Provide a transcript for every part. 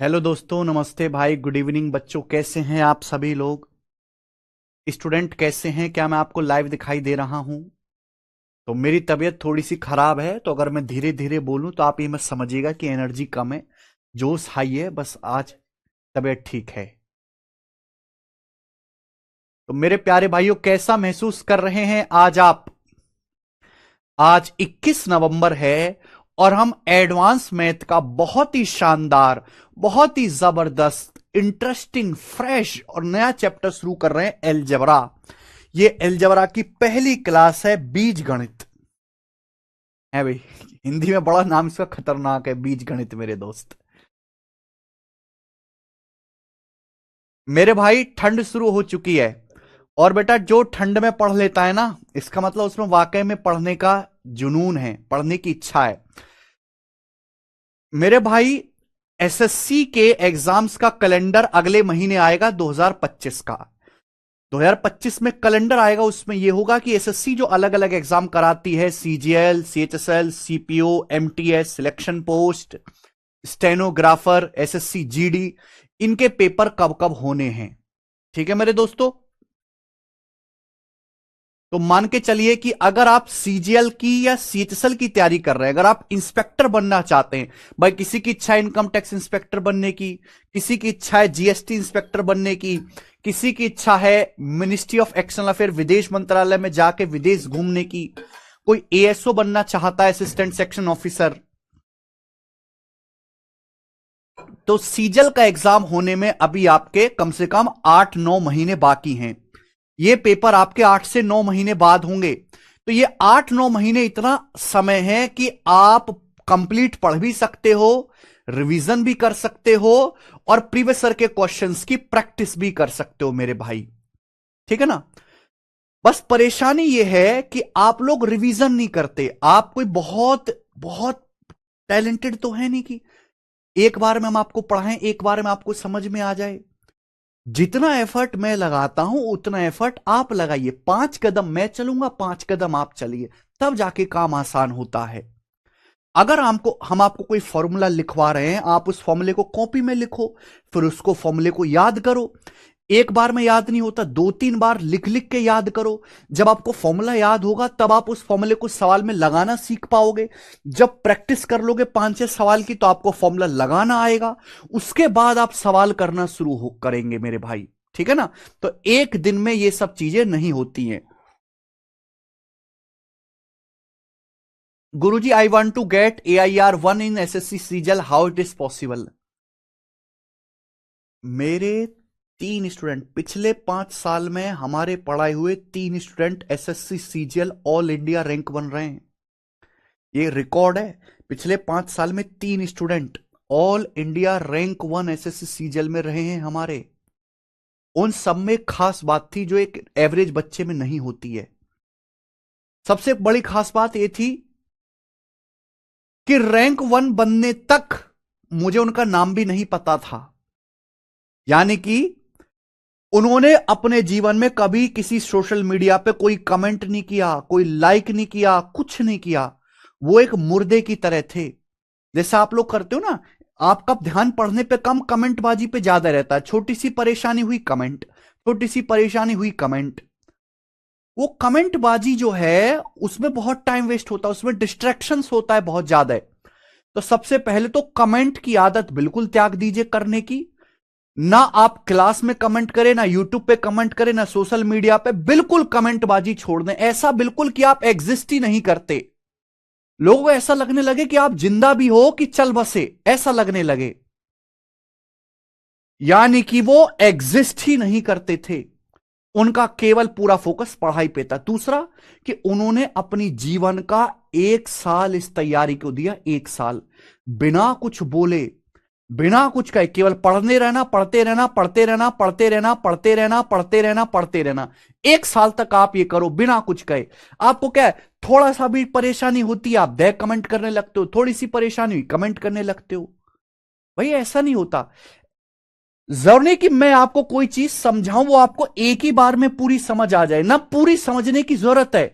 Hello दोस्तों, नमस्ते भाई, गुड इवनिंग बच्चों। कैसे हैं आप सभी लोग? स्टूडेंट कैसे हैं? क्या मैं आपको लाइव दिखाई दे रहा हूं? तो मेरी तबीयत थोड़ी सी खराब है, तो अगर मैं धीरे धीरे बोलूं तो आप ये मत समझिएगा कि एनर्जी कम है। जोश हाई है, बस आज तबीयत ठीक है। तो मेरे प्यारे भाइयों, कैसा महसूस कर रहे हैं आज आप? आज 21 नवंबर है और हम एडवांस मैथ का बहुत ही शानदार, बहुत ही जबरदस्त, इंटरेस्टिंग, फ्रेश और नया चैप्टर शुरू कर रहे हैं, एलजेब्रा। ये एलजेब्रा की पहली क्लास है, बीज गणित है भाई। हिंदी में बड़ा नाम इसका खतरनाक है, बीज गणित मेरे दोस्त। मेरे भाई, ठंड शुरू हो चुकी है और बेटा जो ठंड में पढ़ लेता है ना, इसका मतलब उसमें वाकई में पढ़ने का जुनून है, पढ़ने की इच्छा है। मेरे भाई, एसएससी के एग्जाम्स का कैलेंडर अगले महीने आएगा, 2025 का। 2025 में कैलेंडर आएगा, उसमें यह होगा कि एसएससी जो अलग अलग एग्जाम कराती है, CGL, CHSL, CPO, MTS, selection post, stenographer, SSC GD, इनके पेपर कब कब होने हैं। ठीक है मेरे दोस्तों? तो मान के चलिए कि अगर आप सीजीएल की या सीएचएसएल की तैयारी कर रहे हैं, अगर आप इंस्पेक्टर बनना चाहते हैं, भाई किसी की इच्छा है इनकम टैक्स इंस्पेक्टर बनने की, किसी की इच्छा है जीएसटी इंस्पेक्टर बनने की, किसी की इच्छा है मिनिस्ट्री ऑफ एक्सटर्नल अफेयर, विदेश मंत्रालय में जाके विदेश घूमने की, कोई एएसओ बनना चाहता है, असिस्टेंट सेक्शन ऑफिसर, तो सीजल का एग्जाम होने में अभी आपके कम से कम 8-9 महीने बाकी हैं। ये पेपर आपके 8 से 9 महीने बाद होंगे। तो ये 8-9 महीने इतना समय है कि आप कंप्लीट पढ़ भी सकते हो, रिवीजन भी कर सकते हो और प्रीवियस ईयर के क्वेश्चंस की प्रैक्टिस भी कर सकते हो मेरे भाई। ठीक है ना? बस परेशानी यह है कि आप लोग रिवीजन नहीं करते। आप कोई बहुत बहुत टैलेंटेड तो है नहीं कि एक बार में हम आपको पढ़ाएं, एक बार में आपको समझ में आ जाए। जितना एफर्ट मैं लगाता हूं उतना एफर्ट आप लगाइए। 5 कदम मैं चलूंगा, 5 कदम आप चलिए, तब जाके काम आसान होता है। अगर हम आपको कोई फॉर्मूला लिखवा रहे हैं, आप उस फॉर्मूले को कॉपी में लिखो, फिर उसको फॉर्मूले को याद करो। एक बार में याद नहीं होता, 2-3 बार लिख लिख के याद करो। जब आपको फॉर्मूला याद होगा तब आप उस फॉर्मूले को सवाल में लगाना सीख पाओगे। जब प्रैक्टिस कर लोगे 5-6 सवाल की, तो आपको फॉर्मूला लगाना आएगा। उसके बाद आप सवाल करना शुरू करेंगे मेरे भाई। ठीक है ना? तो एक दिन में ये सब चीजें नहीं होती हैं। Guruji, I want to get AIR 1 in SSC CGL, how it is possible? मेरे 3 स्टूडेंट, पिछले 5 साल में हमारे पढ़ाए हुए 3 student SSC CGL all India rank बन रहे हैं। ये रिकॉर्ड है। पिछले 5 साल में 3 student all India rank 1 SSC CGL में रहे हैं हमारे। उन सब में खास बात थी जो एक एवरेज बच्चे में नहीं होती है। सबसे बड़ी खास बात यह थी कि रैंक 1 बनने तक मुझे उनका नाम भी नहीं पता था। यानी कि उन्होंने अपने जीवन में कभी किसी सोशल मीडिया पे कोई कमेंट नहीं किया, कोई लाइक नहीं किया, कुछ नहीं किया। वो एक मुर्दे की तरह थे। जैसा आप लोग करते हो ना, आपका ध्यान पढ़ने पे कम, कमेंटबाजी पे ज्यादा रहता है। छोटी सी परेशानी हुई कमेंट, छोटी सी परेशानी हुई कमेंट। वो कमेंटबाजी जो है उसमें बहुत टाइम वेस्ट होता है, उसमें डिस्ट्रैक्शंस होता है बहुत ज्यादा। तो सबसे पहले तो कमेंट की आदत बिल्कुल त्याग दीजिए करने की। ना आप क्लास में कमेंट करें, ना यूट्यूब पे कमेंट करें, ना सोशल मीडिया पे। बिल्कुल कमेंटबाजी छोड़ दें। ऐसा बिल्कुल कि आप एग्जिस्ट ही नहीं करते। लोगों को ऐसा लगने लगे कि आप जिंदा भी हो कि चल बसे, ऐसा लगने लगे। यानी कि वो एग्जिस्ट ही नहीं करते थे। उनका केवल पूरा फोकस पढ़ाई पे था। दूसरा कि उन्होंने अपनी जीवन का 1 साल इस तैयारी को दिया। 1 साल बिना कुछ बोले, बिना कुछ कहे, केवल पढ़ने रहना, पढ़ते रहना, पढ़ते रहना, पढ़ते रहना, पढ़ते रहना, पढ़ते रहना, पढ़ते रहना। 1 साल तक आप ये करो बिना कुछ कहे। आपको क्या है, थोड़ा सा भी परेशानी होती है, आप बैक कमेंट करने लगते हो। थोड़ी सी परेशानी हुई, कमेंट करने लगते हो। भाई ऐसा नहीं होता। जरूरी कि मैं आपको कोई चीज समझाऊं, वो आपको एक ही बार में पूरी समझ आ जाए, ना पूरी समझने की जरूरत है।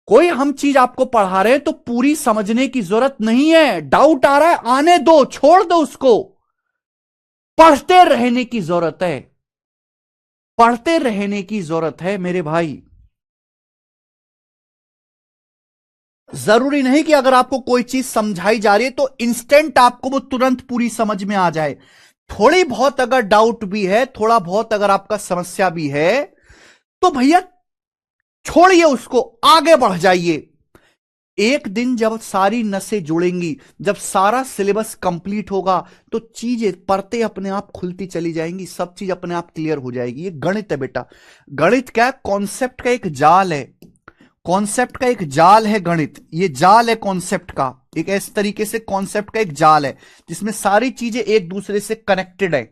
कोई हम चीज आपको पढ़ा रहे हैं तो पूरी समझने की जरूरत नहीं है। डाउट आ रहा है, आने दो, छोड़ दो उसको। पढ़ते रहने की जरूरत है, पढ़ते रहने की जरूरत है मेरे भाई। जरूरी नहीं कि अगर आपको कोई चीज समझाई जा रही है तो इंस्टेंट आपको वो तुरंत पूरी समझ में आ जाए। थोड़ी बहुत अगर डाउट भी है, थोड़ा बहुत अगर आपका समस्या भी है, तो भैया छोड़िए उसको, आगे बढ़ जाइए। एक दिन जब सारी नसें जुड़ेंगी, जब सारा सिलेबस कंप्लीट होगा, तो चीजें परतें अपने आप खुलती चली जाएंगी, सब चीज अपने आप क्लियर हो जाएगी। ये गणित है बेटा। गणित क्या है? कॉन्सेप्ट का एक जाल है, कॉन्सेप्ट का एक जाल है गणित। ये जाल है कॉन्सेप्ट का, एक इस तरीके से कॉन्सेप्ट का एक जाल है जिसमें सारी चीजें एक दूसरे से कनेक्टेड है।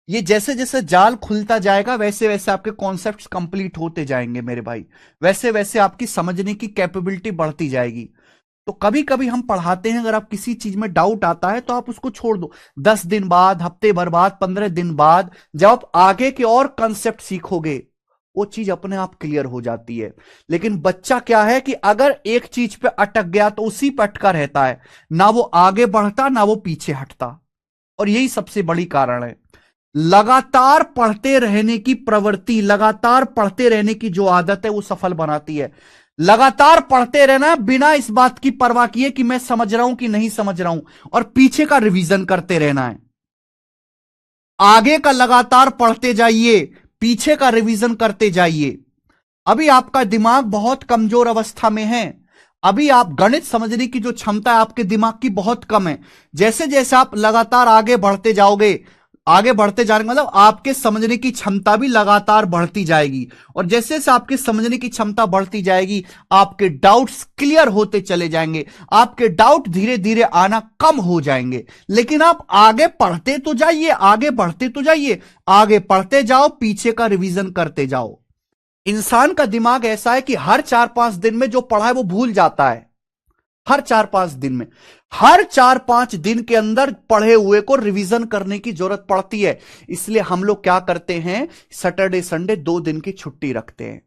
ये जैसे जैसे जाल खुलता जाएगा वैसे वैसे आपके कॉन्सेप्ट्स कंप्लीट होते जाएंगे मेरे भाई, वैसे वैसे आपकी समझने की कैपेबिलिटी बढ़ती जाएगी। तो कभी कभी हम पढ़ाते हैं, अगर आप किसी चीज में डाउट आता है तो आप उसको छोड़ दो। 10 दिन बाद, हफ्ते भर बाद, 15 दिन बाद जब आप आगे के और कंसेप्ट सीखोगे, वो चीज अपने आप क्लियर हो जाती है। लेकिन बच्चा क्या है कि अगर एक चीज पे अटक गया तो उसी पे अटका रहता है, ना वो आगे बढ़ता ना वो पीछे हटता। और यही सबसे बड़ी कारण है। लगातार पढ़ते रहने की प्रवृत्ति, लगातार पढ़ते रहने की जो आदत है वो सफल बनाती है। लगातार पढ़ते रहना बिना इस बात की परवाह किए कि मैं समझ रहा हूं कि नहीं समझ रहा हूं, और पीछे का रिवीजन करते रहना है। आगे का लगातार पढ़ते जाइए, पीछे का रिवीजन करते जाइए। अभी आपका दिमाग बहुत कमजोर अवस्था में है, अभी आप गणित समझने की जो क्षमता है आपके दिमाग की बहुत कम है। जैसे जैसे आप लगातार आगे बढ़ते जाओगे, आगे बढ़ते जाने का मतलब आपके समझने की क्षमता भी लगातार बढ़ती जाएगी। और जैसे जैसे आपके समझने की क्षमता बढ़ती जाएगी, आपके डाउट्स क्लियर होते चले जाएंगे, आपके डाउट धीरे धीरे आना कम हो जाएंगे। लेकिन आप आगे पढ़ते तो जाइए, आगे बढ़ते तो जाइए, आगे पढ़ते जाओ, पीछे का रिवीजन करते जाओ। इंसान का दिमाग ऐसा है कि हर 4-5 दिन में जो पढ़ा है वो भूल जाता है। हर 4-5 दिन में, हर 4-5 दिन के अंदर पढ़े हुए को रिवीजन करने की जरूरत पड़ती है। इसलिए हम लोग क्या करते हैं, सैटरडे संडे 2 दिन की छुट्टी रखते हैं।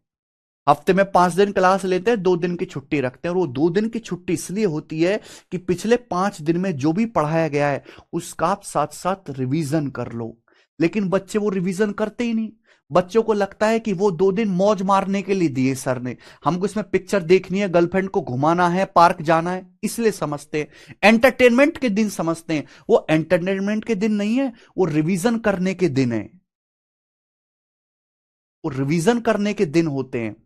हफ्ते में 5 दिन क्लास लेते हैं, 2 दिन की छुट्टी रखते हैं। और वो 2 दिन की छुट्टी इसलिए होती है कि पिछले 5 दिन में जो भी पढ़ाया गया है उसका आप साथ साथ रिवीजन कर लो। लेकिन बच्चे वो रिवीजन करते ही नहीं। बच्चों को लगता है कि वो 2 दिन मौज मारने के लिए दिए सर ने, हमको इसमें पिक्चर देखनी है, गर्लफ्रेंड को घुमाना है, पार्क जाना है, इसलिए समझते हैं। एंटरटेनमेंट के दिन समझते हैं। वो एंटरटेनमेंट के दिन नहीं है, वो रिवीजन करने के दिन है, वो रिवीजन करने के दिन होते हैं।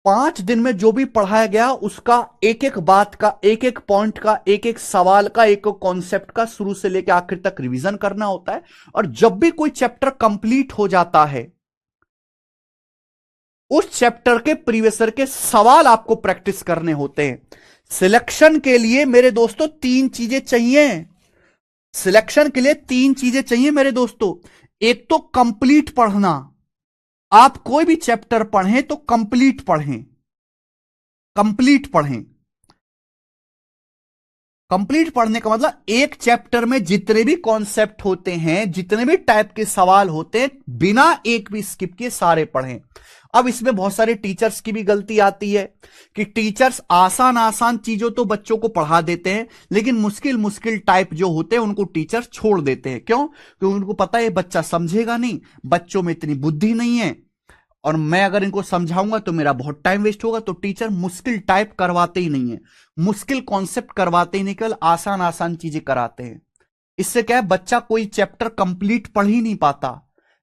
5 दिन में जो भी पढ़ाया गया उसका एक एक बात का, एक एक पॉइंट का, एक एक सवाल का, एक एक कॉन्सेप्ट का शुरू से लेकर आखिर तक रिवीजन करना होता है। और जब भी कोई चैप्टर कंप्लीट हो जाता है, उस चैप्टर के प्रीवियसर के सवाल आपको प्रैक्टिस करने होते हैं। सिलेक्शन के लिए मेरे दोस्तों 3 चीजें चाहिए। सिलेक्शन के लिए 3 चीजें चाहिए मेरे दोस्तों। एक तो कंप्लीट पढ़ना, आप कोई भी चैप्टर पढ़ें तो कंप्लीट पढ़ें, कंप्लीट पढ़ें। कंप्लीट पढ़ने का मतलब एक चैप्टर में जितने भी कॉन्सेप्ट होते हैं, जितने भी टाइप के सवाल होते हैं, बिना एक भी स्किप किए सारे पढ़ें। अब इसमें बहुत सारे टीचर्स की भी गलती आती है कि टीचर्स आसान आसान चीजों तो बच्चों को पढ़ा देते हैं, लेकिन मुश्किल मुश्किल टाइप जो होते हैं उनको टीचर छोड़ देते हैं। क्यों? क्योंकि उनको पता है बच्चा समझेगा नहीं, बच्चों में इतनी बुद्धि नहीं है, और मैं अगर इनको समझाऊंगा तो मेरा बहुत टाइम वेस्ट होगा। तो टीचर मुश्किल टाइप करवाते ही नहीं है, मुश्किल कॉन्सेप्ट करवाते ही नहीं, केवल आसान आसान चीजें कराते हैं। इससे क्या है, बच्चा कोई चैप्टर कंप्लीट पढ़ ही नहीं पाता।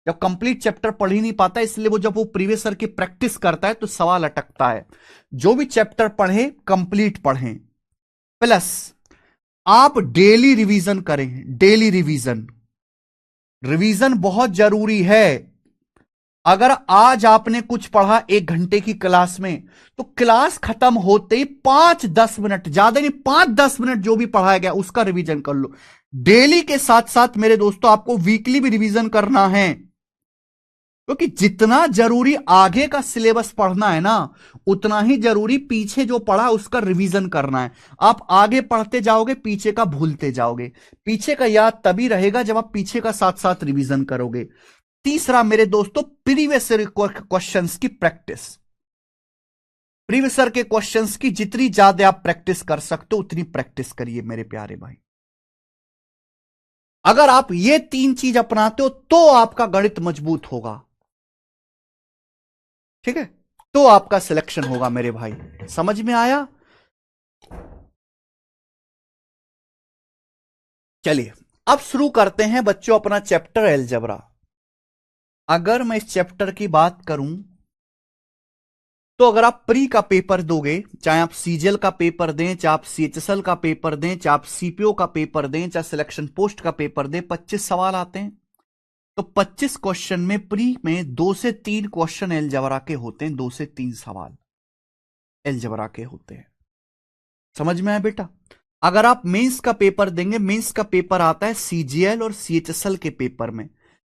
जब कंप्लीट चैप्टर पढ़ ही नहीं पाता, इसलिए वो जब वो प्रीवियस ईयर की प्रैक्टिस करता है तो सवाल अटकता है। जो भी चैप्टर पढ़े कंप्लीट पढ़ें, प्लस आप डेली रिवीजन करें। डेली रिवीजन, रिवीजन बहुत जरूरी है। अगर आज आपने कुछ पढ़ा 1 घंटे की क्लास में, तो क्लास खत्म होते ही 5-10 मिनट, ज्यादा नहीं, 5-10 मिनट जो भी पढ़ाया गया उसका रिवीजन कर लो। डेली के साथ साथ मेरे दोस्तों आपको वीकली भी रिवीजन करना है, क्योंकि जितना जरूरी आगे का सिलेबस पढ़ना है ना, उतना ही जरूरी पीछे जो पढ़ा उसका रिवीजन करना है। आप आगे पढ़ते जाओगे, पीछे का भूलते जाओगे। पीछे का याद तभी रहेगा जब आप पीछे का साथ साथ रिवीजन करोगे। तीसरा मेरे दोस्तों, प्रीवियस क्वेश्चंस की प्रैक्टिस। प्रीवियस के क्वेश्चंस की जितनी ज्यादा आप प्रैक्टिस कर सकते हो उतनी प्रैक्टिस करिए मेरे प्यारे भाई। अगर आप ये तीन चीज अपनाते हो तो आपका गणित मजबूत होगा, ठीक है, तो आपका सिलेक्शन होगा मेरे भाई। समझ में आया? चलिए अब शुरू करते हैं बच्चों अपना चैप्टर अलजेब्रा। अगर मैं इस चैप्टर की बात करूं तो अगर आप प्री का पेपर दोगे, चाहे आप सीजीएल का पेपर दें, चाहे आप सीएचएसएल का पेपर दें, चाहे आप सीपीओ का पेपर दें, चाहे सिलेक्शन पोस्ट का पेपर दें, 25 सवाल आते हैं। तो 25 क्वेश्चन में प्री में 2 से 3 क्वेश्चन अलजेब्रा के होते हैं, 2 से 3 सवाल अलजेब्रा के होते हैं। समझ में आया बेटा? अगर आप मेंस का पेपर देंगे, मेंस का पेपर आता है सीजीएल और सीएचएसएल के पेपर में,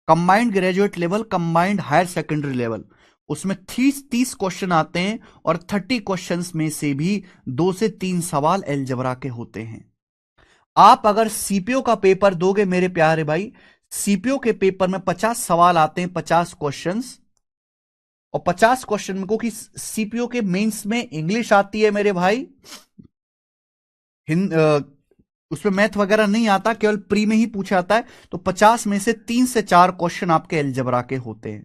combined graduate level, combined higher secondary level, उसमें 30 क्वेश्चन आते हैं और 30 क्वेश्चंस में से भी 2 से 3 सवाल अलजेब्रा के होते हैं। आप अगर सीपीओ का पेपर दोगे मेरे प्यारे भाई, सीपीओ के पेपर में 50 सवाल आते हैं, 50 क्वेश्चंस, और 50 क्वेश्चन में, क्योंकि सीपीओ के मेंस में इंग्लिश आती है मेरे भाई, उसमें मैथ वगैरह नहीं आता, केवल प्री में ही पूछा जाता है। तो 50 में से 3 से 4 क्वेश्चन आपके अलजेब्रा के होते हैं,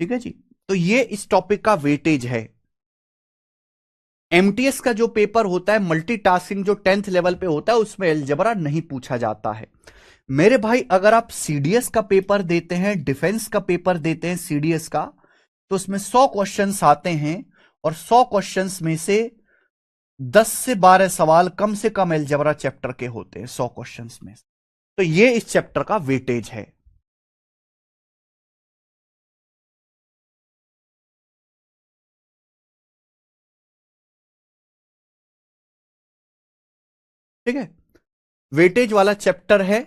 ठीक है जी। तो ये इस टॉपिक का वेटेज है। एमटीएस का जो पेपर होता है मल्टीटास्किंग, जो 10th लेवल पे होता है, उसमें अलजेब्रा नहीं पूछा जाता है मेरे भाई। अगर आप सीडीएस का पेपर देते हैं, डिफेंस का पेपर देते हैं सीडीएस का, तो उसमें 100 क्वेश्चंस आते हैं और 100 क्वेश्चंस में से 10 से 12 सवाल कम से कम अलजेब्रा चैप्टर के होते हैं 100 क्वेश्चंस में। तो ये इस चैप्टर का वेटेज है। ठीक है, वेटेज वाला चैप्टर है।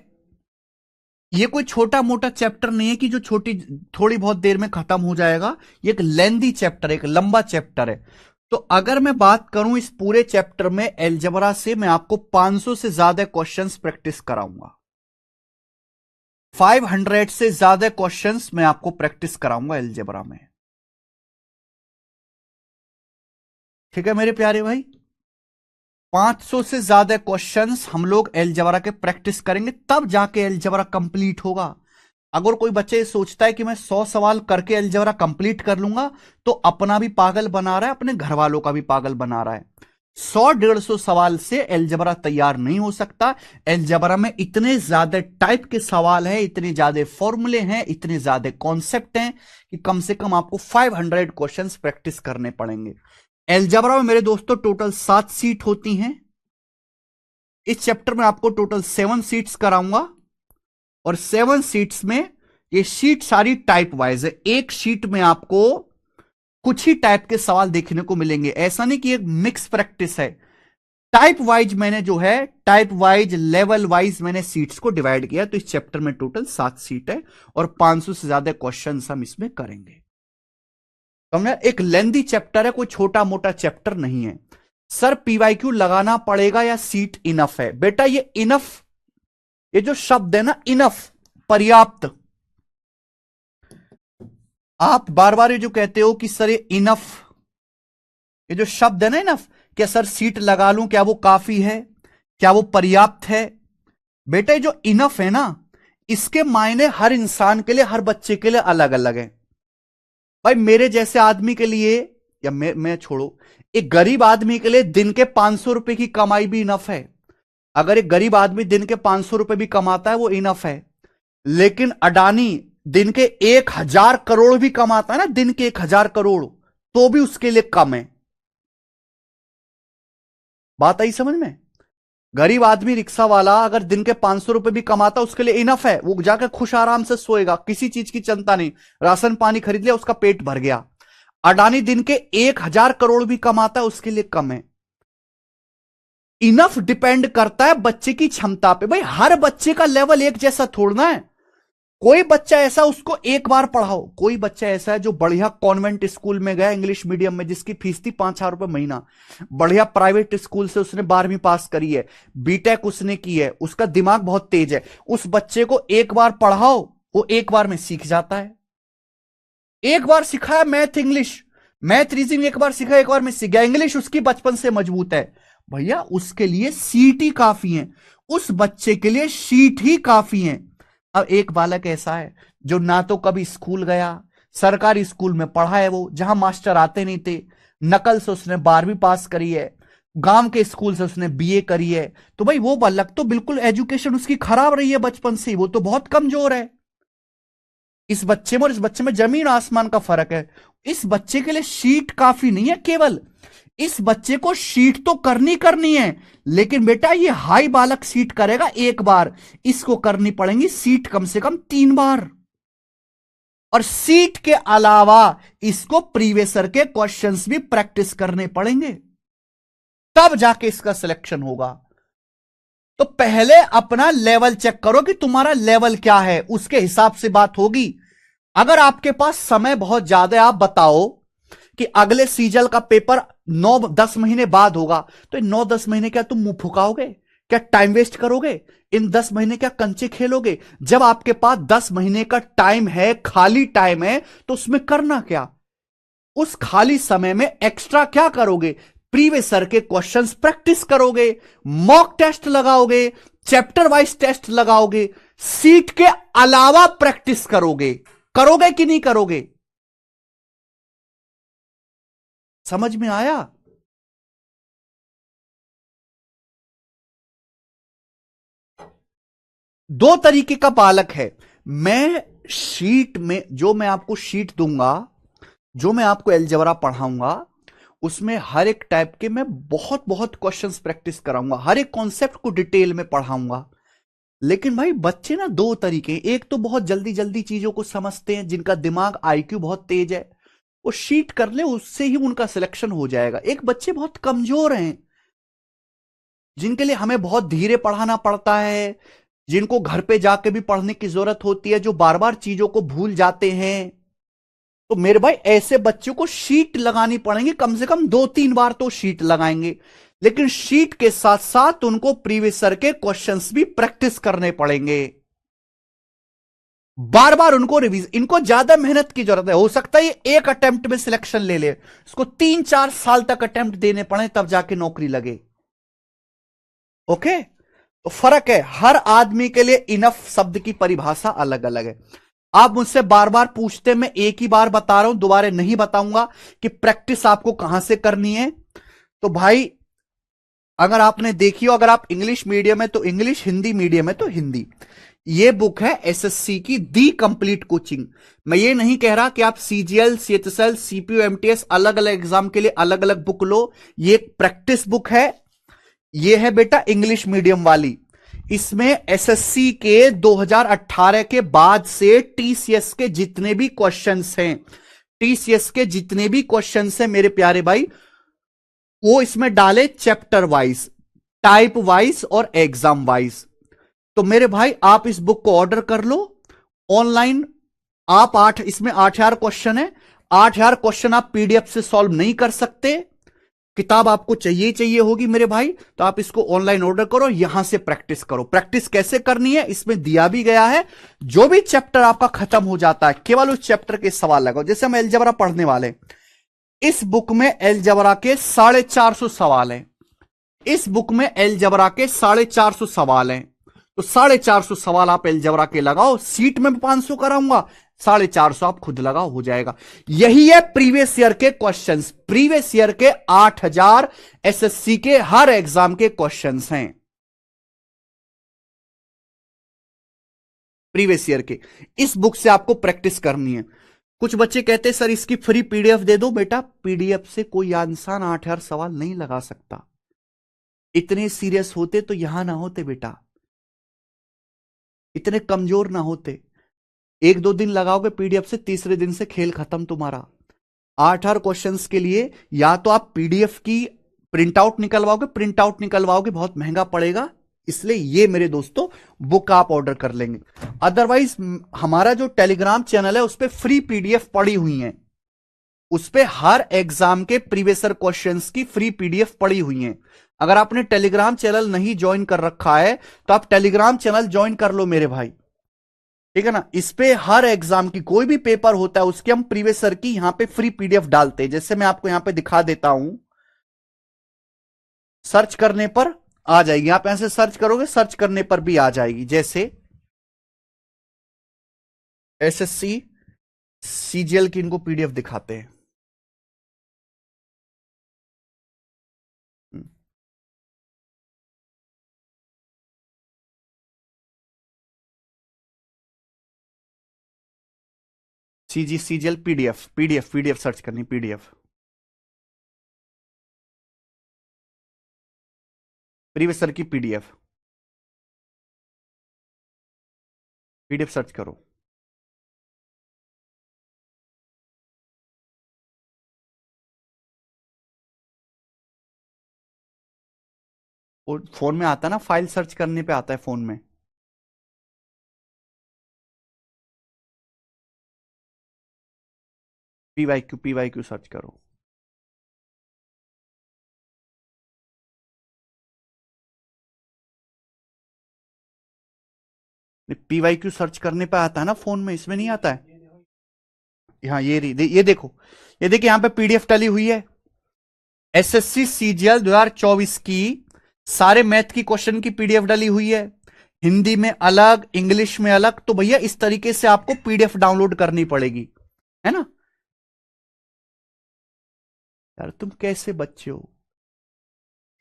ये कोई छोटा मोटा चैप्टर नहीं है कि जो छोटी थोड़ी बहुत देर में खत्म हो जाएगा। ये एक लेंदी चैप्टर है, एक लंबा चैप्टर है। तो अगर मैं बात करूं इस पूरे चैप्टर में अलजेब्रा से, मैं आपको 500 से ज्यादा क्वेश्चंस प्रैक्टिस कराऊंगा। 500 से ज्यादा क्वेश्चंस मैं आपको प्रैक्टिस कराऊंगा अलजेब्रा में, ठीक है मेरे प्यारे भाई। 500 से ज्यादा क्वेश्चंस हम लोग अलजेब्रा के प्रैक्टिस करेंगे, तब जाके अलजेब्रा कंप्लीट होगा। अगर कोई बच्चे सोचता है कि मैं 100 सवाल करके अलजेब्रा कंप्लीट कर लूंगा, तो अपना भी पागल बना रहा है, अपने घर वालों का भी पागल बना रहा है। 100-150 सवाल से अलजेब्रा तैयार नहीं हो सकता। अलजेब्रा में इतने ज्यादा टाइप के सवाल हैं, इतने ज्यादा फॉर्मूले हैं, इतने ज्यादा कॉन्सेप्ट हैं कि कम से कम आपको 500 क्वेश्चंस प्रैक्टिस करने पड़ेंगे। अलजेब्रा में मेरे दोस्तों टोटल 7 सीट होती हैं। इस चैप्टर में आपको टोटल 7 सीट्स कराऊंगा, और 7 सीट्स में ये शीट सारी टाइप वाइज है। एक शीट में आपको कुछ ही टाइप के सवाल देखने को मिलेंगे, ऐसा नहीं कि एक मिक्स प्रैक्टिस है। टाइप वाइज मैंने जो है, टाइप वाइज लेवल वाइज मैंने सीट्स को डिवाइड किया। तो इस चैप्टर में टोटल 7 सीट है और 500 से ज्यादा क्वेश्चन हम इसमें करेंगे। समझे? एक लेंदी चैप्टर है, कोई छोटा मोटा चैप्टर नहीं है। सर पीवाईक्यू लगाना पड़ेगा या सीट इनफ है? बेटा ये इनफ, ये जो शब्द है ना इनफ, पर्याप्त, आप बार बार ये जो कहते हो कि सर ये इनफ, ये जो शब्द है ना इनफ, क्या सर सीट लगा लूं, क्या वो काफी है, क्या वो पर्याप्त है? बेटा ये जो इनफ है ना, इसके मायने हर इंसान के लिए, हर बच्चे के लिए अलग अलग है। भाई मेरे जैसे आदमी के लिए, या मैं छोड़ो, एक गरीब आदमी के लिए दिन के 500 रुपए की कमाई भी इनफ है। अगर एक गरीब आदमी दिन के 500 रुपए भी कमाता है वो इनफ है। लेकिन अडानी दिन के 1000 करोड़ भी कमाता है ना, दिन के 1000 करोड़, तो भी उसके लिए कम है। बात आई समझ में? गरीब आदमी रिक्शा वाला अगर दिन के 500 रुपए भी कमाता उसके लिए इनफ है, वो जाकर खुश आराम से सोएगा, किसी चीज की चिंता नहीं, राशन पानी खरीद लिया, उसका पेट भर गया। अडानी दिन के 1000 करोड़ भी कमाता है, उसके लिए कम है। इनफ डिपेंड करता है बच्चे की क्षमता पे। भाई हर बच्चे का लेवल एक जैसा थोड़ना है। कोई बच्चा ऐसा, उसको एक बार पढ़ाओ, कोई बच्चा ऐसा है जो बढ़िया कॉन्वेंट स्कूल में गया इंग्लिश मीडियम में, जिसकी फीस थी 5,000 रुपए महीना, बढ़िया प्राइवेट स्कूल से उसने 12वीं पास करी है, बीटेक उसने की है, उसका दिमाग बहुत तेज है, उस बच्चे को एक बार पढ़ाओ, वो एक बार में सीख जाता है। एक बार सिखाया मैथ इंग्लिश, मैथ रीजनिंग एक बार सीखा, एक बार में सीख गया। इंग्लिश उसकी बचपन से मजबूत है। भैया उसके लिए सीट ही काफी है, उस बच्चे के लिए शीट ही काफी है। अब एक बालक ऐसा है जो ना तो कभी स्कूल गया, सरकारी स्कूल में पढ़ा है वो जहां मास्टर आते नहीं थे, नकल से उसने 12वीं पास करी है, गांव के स्कूल से उसने बीए करी है, तो भाई वो बालक तो बिल्कुल एजुकेशन उसकी खराब रही है बचपन से, वो तो बहुत कमजोर है। इस बच्चे में और इस बच्चे में जमीन आसमान का फर्क है। इस बच्चे के लिए शीट काफी नहीं है केवल, इस बच्चे को शीट तो करनी करनी है, लेकिन बेटा ये हाई बालक सीट करेगा एक बार, इसको करनी पड़ेंगी सीट कम से कम 3 बार। और सीट के अलावा इसको प्रीवियसर के क्वेश्चंस भी प्रैक्टिस करने पड़ेंगे, तब जाके इसका सिलेक्शन होगा। तो पहले अपना लेवल चेक करो कि तुम्हारा लेवल क्या है, उसके हिसाब से बात होगी। अगर आपके पास समय बहुत ज्यादा है, आप बताओ कि अगले सीजल का पेपर 9-10 महीने बाद होगा, तो इन 9-10 महीने क्या तुम मुंह फुकाओगे? क्या टाइम वेस्ट करोगे? इन 10 महीने क्या कंचे खेलोगे? जब आपके पास 10 महीने का टाइम है, खाली टाइम है, तो उसमें करना क्या? उस खाली समय में एक्स्ट्रा क्या करोगे? प्रीवियस सर के क्वेश्चंस प्रैक्टिस करोगे, मॉक टेस्ट लगाओगे, चैप्टर वाइज टेस्ट लगाओगे, सीट के अलावा प्रैक्टिस करोगे। करोगे कि नहीं करोगे? समझ में आया? दो तरीके का बालक है। मैं शीट में जो मैं आपको शीट दूंगा, जो मैं आपको अलजेब्रा पढ़ाऊंगा, उसमें हर एक टाइप के मैं बहुत बहुत क्वेश्चंस प्रैक्टिस कराऊंगा, हर एक कॉन्सेप्ट को डिटेल में पढ़ाऊंगा। लेकिन भाई बच्चे ना दो तरीके हैं, एक तो बहुत जल्दी जल्दी चीजों को समझते हैं, जिनका दिमाग आईक्यू बहुत तेज है, वो शीट कर ले उससे ही उनका सिलेक्शन हो जाएगा। एक बच्चे बहुत कमजोर हैं, जिनके लिए हमें बहुत धीरे पढ़ाना पड़ता है, जिनको घर पे जाके भी पढ़ने की जरूरत होती है, जो बार बार चीजों को भूल जाते हैं। तो मेरे भाई ऐसे बच्चों को शीट लगानी पड़ेंगी, कम से कम 2-3 बार तो शीट लगाएंगे, लेकिन शीट के साथ साथ उनको प्रीवियस ईयर के क्वेश्चंस भी प्रैक्टिस करने पड़ेंगे, बार बार उनको रिवीज। इनको ज्यादा मेहनत की जरूरत है, हो सकता है ये एक अटेम्प्ट में सिलेक्शन ले ले, इसको 3-4 साल तक अटेम्प्ट देने पड़े तब जाके नौकरी लगे। ओके, तो फर्क है, हर आदमी के लिए इनफ शब्द की परिभाषा अलग अलग है। आप मुझसे बार बार पूछते, मैं एक ही बार बता रहा हूं, दोबारा नहीं बताऊंगा कि प्रैक्टिस आपको कहां से करनी है। तो भाई अगर आपने देखी हो, अगर आप इंग्लिश मीडियम है तो इंग्लिश, हिंदी मीडियम है तो हिंदी, ये बुक है एसएससी की दी कंप्लीट कोचिंग। मैं ये नहीं कह रहा कि आप सीजीएल, सीएचएसएल, सीपीयू, एमटीएस अलग अलग एग्जाम के लिए अलग अलग बुक लो, ये एक प्रैक्टिस बुक है। ये है बेटा इंग्लिश मीडियम वाली, इसमें एसएससी के 2018 के बाद से टीसीएस के जितने भी क्वेश्चंस हैं, टीसीएस के जितने भी क्वेश्चंस हैं मेरे प्यारे भाई, वो इसमें डाले चैप्टर वाइज, टाइप वाइज और एग्जाम वाइज। तो मेरे भाई आप इस बुक को ऑर्डर कर लो ऑनलाइन। आप इसमें 8,000 क्वेश्चन है, 8,000 क्वेश्चन आप पीडीएफ से सॉल्व नहीं कर सकते, किताब आपको चाहिए चाहिए होगी मेरे भाई। तो आप इसको ऑनलाइन ऑर्डर करो, यहां से प्रैक्टिस करो। प्रैक्टिस कैसे करनी है इसमें दिया भी गया है, जो भी चैप्टर आपका खत्म हो जाता है केवल उस चैप्टर के सवाल लगाओ। जैसे हम अलजेब्रा पढ़ने वाले, इस बुक में अलजेब्रा के 450 सवाल हैं, इस बुक में अलजेब्रा के 450 सवाल हैं। तो 450 सवाल आप अलजेब्रा के लगाओ, सीट में 500 कराऊंगा, 450 आप खुद लगाओ, हो जाएगा। यही है प्रीवियस ईयर के क्वेश्चंस, प्रीवियस ईयर के 8,000 एसएससी के हर एग्जाम के क्वेश्चंस हैं, प्रीवियस ईयर के। इस बुक से आपको प्रैक्टिस करनी है। कुछ बच्चे कहते हैं सर इसकी फ्री पीडीएफ दे दो। बेटा पीडीएफ से कोई इंसान 8,000 सवाल नहीं लगा सकता, इतने सीरियस होते तो यहां ना होते बेटा, इतने कमजोर ना होते। 1-2 दिन लगाओगे पीडीएफ से, तीसरे दिन से खेल खत्म तुम्हारा। 8,000 क्वेश्चंस के लिए या तो आप पीडीएफ की प्रिंट आउट निकलवाओगे, प्रिंट आउट निकलवाओगे बहुत महंगा पड़ेगा, इसलिए ये मेरे दोस्तों बुक आप ऑर्डर कर लेंगे। अदरवाइज हमारा जो टेलीग्राम चैनल है उस पर फ्री पीडीएफ पड़ी हुई है, उस पर हर एग्जाम के प्रीवियस क्वेश्चंस की फ्री पीडीएफ पड़ी हुई है। अगर आपने टेलीग्राम चैनल नहीं ज्वाइन कर रखा है तो आप टेलीग्राम चैनल ज्वाइन कर लो मेरे भाई, ठीक है ना। इस पे हर एग्जाम की कोई भी पेपर होता है उसके हम प्रीवियस ईयर की यहां पे फ्री पीडीएफ डालते हैं। जैसे मैं आपको यहां पे दिखा देता हूं, सर्च करने पर आ जाएगी, आप ऐसे सर्च करोगे, सर्च करने पर भी आ जाएगी। जैसे एसएससी सीजीएल की इनको पीडीएफ दिखाते हैं। CG CGL PDF PDF PDF search करनी, पीडीएफ प्रीवियस सर की पीडीएफ, पीडीएफ सर्च करो। वो फोन में आता है ना, फाइल सर्च करने पे आता है फोन में। पीवाईक्यू सर्च करो। पीवाईक्यू सर्च करने पे आता है ना फोन में, इसमें नहीं आता है। हाँ ये देखो, ये देखिए यहां पे पीडीएफ डली हुई है। एसएससी सीजीएल 2024 की सारे मैथ की क्वेश्चन की पीडीएफ डली हुई है, हिंदी में अलग, इंग्लिश में अलग। तो भैया इस तरीके से आपको पीडीएफ डाउनलोड करनी पड़ेगी, है ना। यार तुम कैसे बच्चे हो,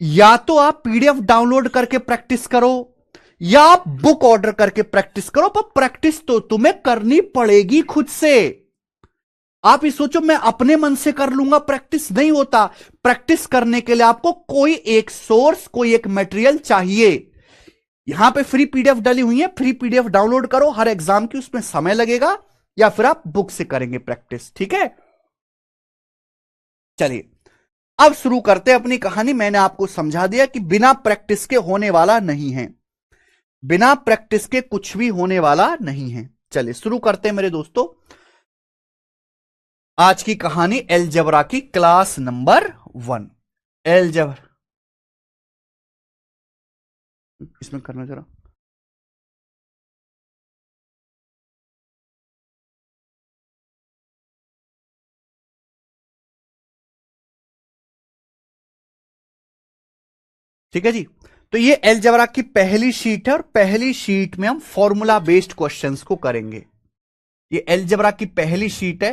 या तो आप पीडीएफ डाउनलोड करके प्रैक्टिस करो, या आप बुक ऑर्डर करके प्रैक्टिस करो, पर प्रैक्टिस तो तुम्हें करनी पड़ेगी खुद से। आप ये सोचो मैं अपने मन से कर लूंगा, प्रैक्टिस नहीं होता। प्रैक्टिस करने के लिए आपको कोई एक सोर्स, कोई एक मटेरियल चाहिए। यहां पे फ्री पीडीएफ डली हुई है, फ्री पीडीएफ डाउनलोड करो हर एग्जाम की, उसमें समय लगेगा, या फिर आप बुक से करेंगे प्रैक्टिस, ठीक है। चलिए अब शुरू करते हैं अपनी कहानी। मैंने आपको समझा दिया कि बिना प्रैक्टिस के होने वाला नहीं है, बिना प्रैक्टिस के कुछ भी होने वाला नहीं है। चलिए शुरू करते हैं मेरे दोस्तों आज की कहानी एलजेब्रा की, क्लास नंबर 1 एलजेब्रा। इसमें करना जरा, ठीक है जी। तो ये एलजेब्रा की पहली शीट है, और पहली शीट में हम फॉर्मूला बेस्ड क्वेश्चंस को करेंगे। ये एलजेब्रा की पहली शीट है,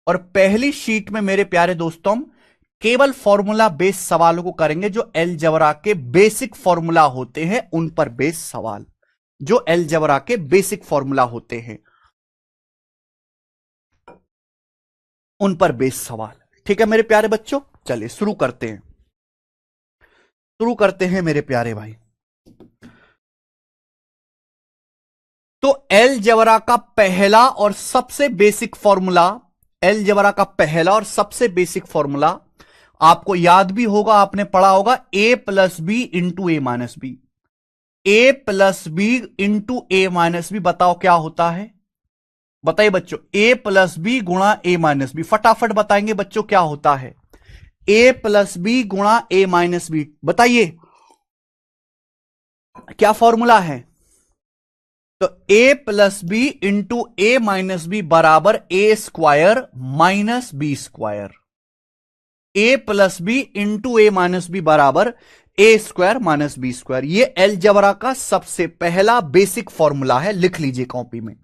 और पहली शीट में मेरे प्यारे दोस्तों हम केवल फॉर्मूला बेस्ड सवालों को करेंगे, जो एलजेब्रा के बेसिक फॉर्मूला होते हैं उन पर बेस्ड सवाल, जो एलजेब्रा के बेसिक फॉर्मूला होते हैं उन पर बेस्ड सवाल। ठीक है मेरे प्यारे बच्चों, चलिए शुरू करते हैं, शुरू करते हैं मेरे प्यारे भाई। तो एलजेब्रा का पहला और सबसे बेसिक फॉर्मूला, एलजेब्रा का पहला और सबसे बेसिक फॉर्मूला आपको याद भी होगा, आपने पढ़ा होगा, ए प्लस बी इंटू ए माइनस बी। ए प्लस बी इंटू ए माइनस बी, बताओ क्या होता है, बताइए बच्चों। ए प्लस बी गुणा ए माइनस बी, फटाफट बताएंगे बच्चों क्या होता है। ए प्लस बी गुणा ए माइनस बी, बताइए क्या फॉर्मूला है। तो ए प्लस बी इंटू ए माइनस बी बराबर ए स्क्वायर माइनस बी स्क्वायर। ए प्लस बी इंटू ए माइनस बी बराबर ए स्क्वायर माइनस बी स्क्वायर। ये एलजेब्रा का सबसे पहला बेसिक फॉर्मूला है, लिख लीजिए कॉपी में।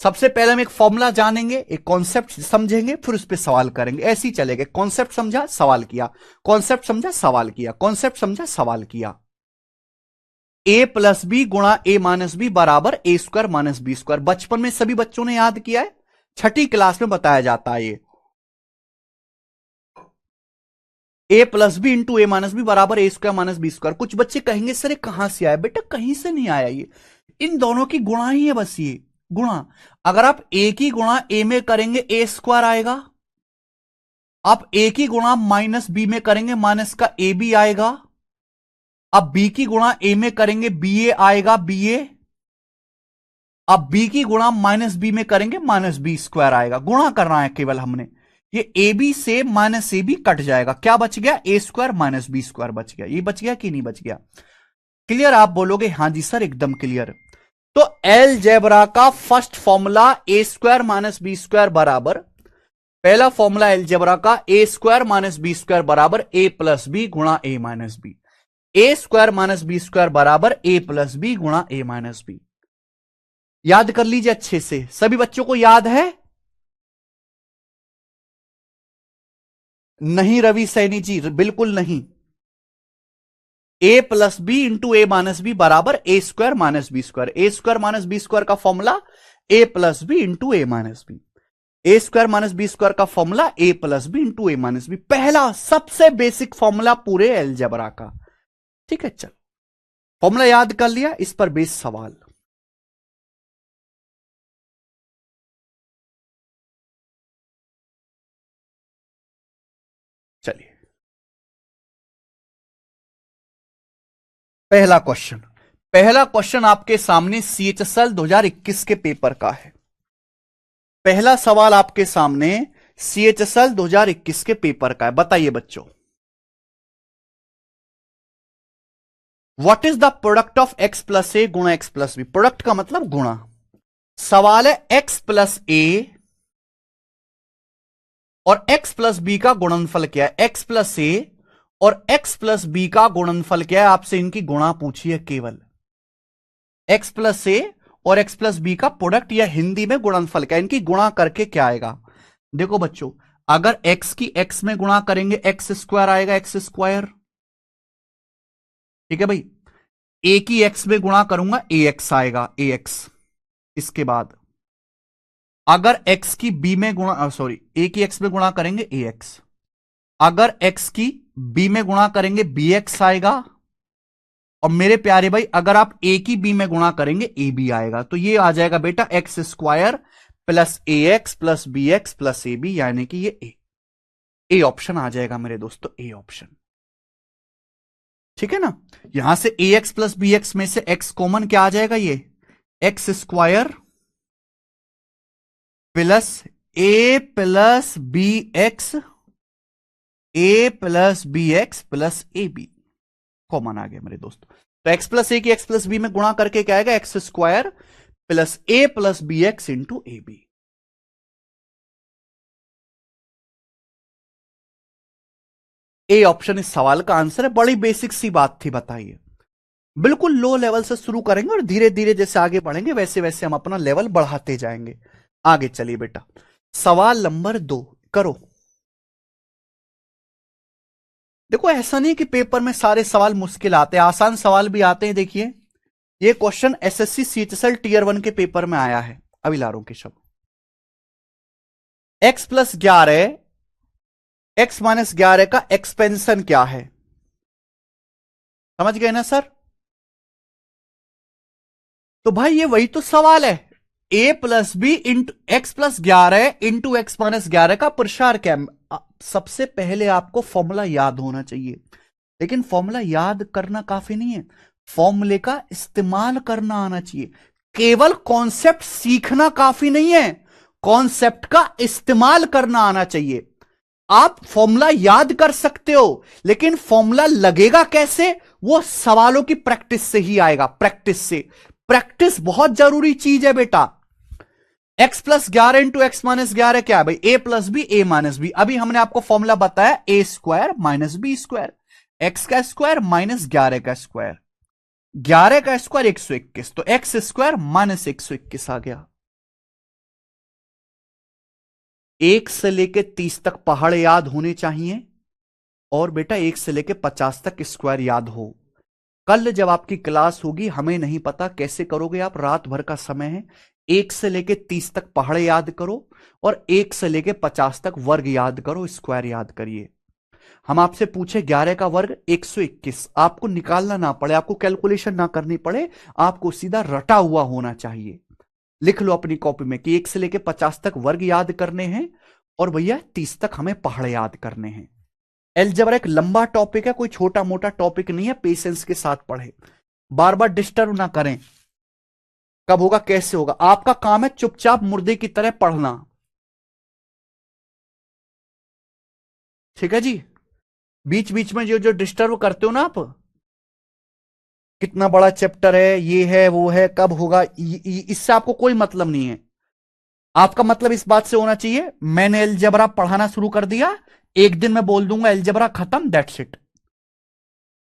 सबसे पहले हम एक फॉर्मूला जानेंगे, एक कॉन्सेप्ट समझेंगे, फिर उस पर सवाल करेंगे, ऐसे ही चलेगा। कॉन्सेप्ट समझा सवाल किया, कॉन्सेप्ट समझा सवाल किया, कॉन्सेप्ट समझा सवाल किया। ए प्लस बी गुणा ए माइनस बी बराबर ए स्क्वायर माइनस बी स्क्वायर। बचपन में सभी बच्चों ने याद किया है, छठी क्लास में बताया जाता है ये। ए प्लस बी इंटू ए माइनस बी बराबर ए स्क्वायर माइनस बी स्क्वायर। कुछ बच्चे कहेंगे सर ये कहां से आया, बेटा कहीं से नहीं आया, ये इन दोनों की गुणा ही है, बस ये गुणा। अगर आप ए की गुणा ए में करेंगे ए स्क्वायर आएगा, आप ए की गुणा माइनस बी में करेंगे माइनस का ए बी आएगा, अब बी की गुणा ए में करेंगे बी ए आएगा बी ए, अब बी की गुणा माइनस बी में करेंगे माइनस बी स्क्वायर आएगा। गुणा करना है केवल हमने, ये ए बी से माइनस ए बी कट जाएगा, क्या बच गया, ए स्क्वायर माइनस बी स्क्वायर बच गया। ये बच गया कि नहीं बच गया, क्लियर। आप बोलोगे हां जी सर एकदम क्लियर। तो एलजेब्रा का फर्स्ट फॉर्मूला ए स्क्वायर माइनस बी स्क्वायर बराबर पहला फॉर्मूला एलजेब्रा का ए स्क्वायर माइनस बी स्क्वायर बराबर ए प्लस बी गुणा A minus B. A square minus B square बराबर ए प्लस बी गुणा ए माइनस बी। याद कर लीजिए अच्छे से, सभी बच्चों को याद है? नहीं रवि सैनी जी, बिल्कुल नहीं। ए प्लस बी इंटू ए माइनस बी बराबर ए स्क्वायर माइनस बी स्क्वायर। ए स्क्वायर माइनस बी स्क्वायर का formula A plus b into A minus B. A square minus B square का formula A plus b into A minus B. पहला सबसे basic formula पूरे algebra का। ठीक है, चल formula याद कर लिया, इस पर बेस सवाल। चलिए पहला क्वेश्चन, पहला क्वेश्चन आपके सामने सीएचएसएल 2021 के पेपर का है। पहला सवाल आपके सामने सीएचएसएल 2021 के पेपर का है। बताइए बच्चों, what is the product of x plus a गुणा एक्स प्लस बी? प्रोडक्ट का मतलब गुणा। सवाल है एक्स प्लस ए और एक्स प्लस बी का गुणनफल क्या है। एक्स प्लस ए और एक्स प्लस बी का गुणनफल क्या है? आपसे इनकी गुणा पूछी है केवल। एक्स प्लस ए और एक्स प्लस बी का प्रोडक्ट या हिंदी में गुणनफल क्या है, इनकी गुणा करके क्या आएगा? देखो बच्चों, अगर एक्स की एक्स में गुणा करेंगे एक्स स्क्वायर आएगा, एक्स स्क्वायर। ठीक है भाई, ए की एक्स में गुणा करूंगा ए एक्स आएगा, ए एक्स। इसके बाद अगर एक्स की बी में गुणा, सॉरी ए की एक्स में गुणा करेंगे ए एक्स। अगर एक्स की बी में गुणा करेंगे बी एक्स आएगा। और मेरे प्यारे भाई, अगर आप ए की बी में गुणा करेंगे ए बी आएगा। तो ये आ जाएगा बेटा x square plus a x plus b x plus a b, यानी कि ये ए ऑप्शन आ जाएगा मेरे दोस्तों, ए ऑप्शन। ठीक है ना, यहां से a x plus b x में से एक्स कॉमन क्या आ जाएगा? ये x square plus a plus b x, a plus b x plus a b common आ गया मेरे दोस्तों। तो एक्स प्लस ए की एक्स प्लस बी में गुणा करके क्या आएगा? X square plus a plus b x into a b. A option इस सवाल का आंसर है। बड़ी बेसिक सी बात थी, बताइए। बिल्कुल लो लेवल से शुरू करेंगे और धीरे धीरे जैसे आगे बढ़ेंगे वैसे वैसे हम अपना लेवल बढ़ाते जाएंगे। आगे चलिए बेटा, सवाल नंबर 2 करो। देखो ऐसा नहीं कि पेपर में सारे सवाल मुश्किल आते हैं, आसान सवाल भी आते हैं। देखिए ये क्वेश्चन एसएससी सीएचएसएल टीयर 1 के पेपर में आया है। अभी ला रहा हूं Keshav. X plus 11 x minus 11 का एक्सपेंशन क्या है? समझ गए ना सर? तो भाई ये वही तो सवाल है, a plus b into x plus 11 into x minus 11 का प्रसार क्या है? सबसे पहले आपको फॉर्मूला याद होना चाहिए, लेकिन फॉर्मूला याद करना काफी नहीं है, फॉर्मूले का इस्तेमाल करना आना चाहिए। केवल कॉन्सेप्ट सीखना काफी नहीं है, कॉन्सेप्ट का इस्तेमाल करना आना चाहिए। आप फॉर्मूला याद कर सकते हो, लेकिन फॉर्मूला लगेगा कैसे? वो सवालों की प्रैक्टिस से ही आएगा, प्रैक्टिस से। प्रैक्टिस बहुत जरूरी चीज है बेटा। X plus 11 into x minus 11 क्या है भाई? A plus B A minus B. अभी हमने आपको फॉर्मूला बताया A square minus B square, X का स्क्वायर माइनस 11 का स्क्वायर, 11 का स्क्वायर 121, तो एक्स स्क्वायर माइनस 121 आ गया। 1 से लेके 30 तक पहाड़ याद होने चाहिए, और बेटा 1 से लेके 50 तक स्क्वायर याद हो। कल जब आपकी क्लास होगी, हमें नहीं पता कैसे करोगे आप, रात भर का समय है। 1 से लेके 30 तक पहाड़ याद करो, और 1 से लेके 50 तक वर्ग याद करो, स्क्वायर याद करिए। हम आपसे पूछे 11 का वर्ग 121, आपको निकालना ना पड़े, आपको कैलकुलेशन ना करनी पड़े, आपको सीधा रटा हुआ होना चाहिए। लिख लो अपनी कॉपी में कि 1 से लेके 50 तक वर्ग याद करने हैं, और भैया 30 तक हमें पहाड़ याद करने हैं। अलजेब्रा एक लंबा टॉपिक है, कोई छोटा मोटा टॉपिक नहीं है। पेशेंस के साथ पढ़े, बार बार डिस्टर्ब ना करें। कब होगा कैसे होगा, आपका काम है चुपचाप मुर्दे की तरह पढ़ना। ठीक है जी, बीच बीच में जो जो डिस्टर्ब करते हो ना आप, कितना बड़ा चैप्टर है, ये है वो है, कब होगा, इससे आपको कोई मतलब नहीं है। आपका मतलब इस बात से होना चाहिए मैंने अलजेब्रा पढ़ाना शुरू कर दिया, एक दिन मैं बोल दूंगा अलजेब्रा खत्म, दैट्स इट।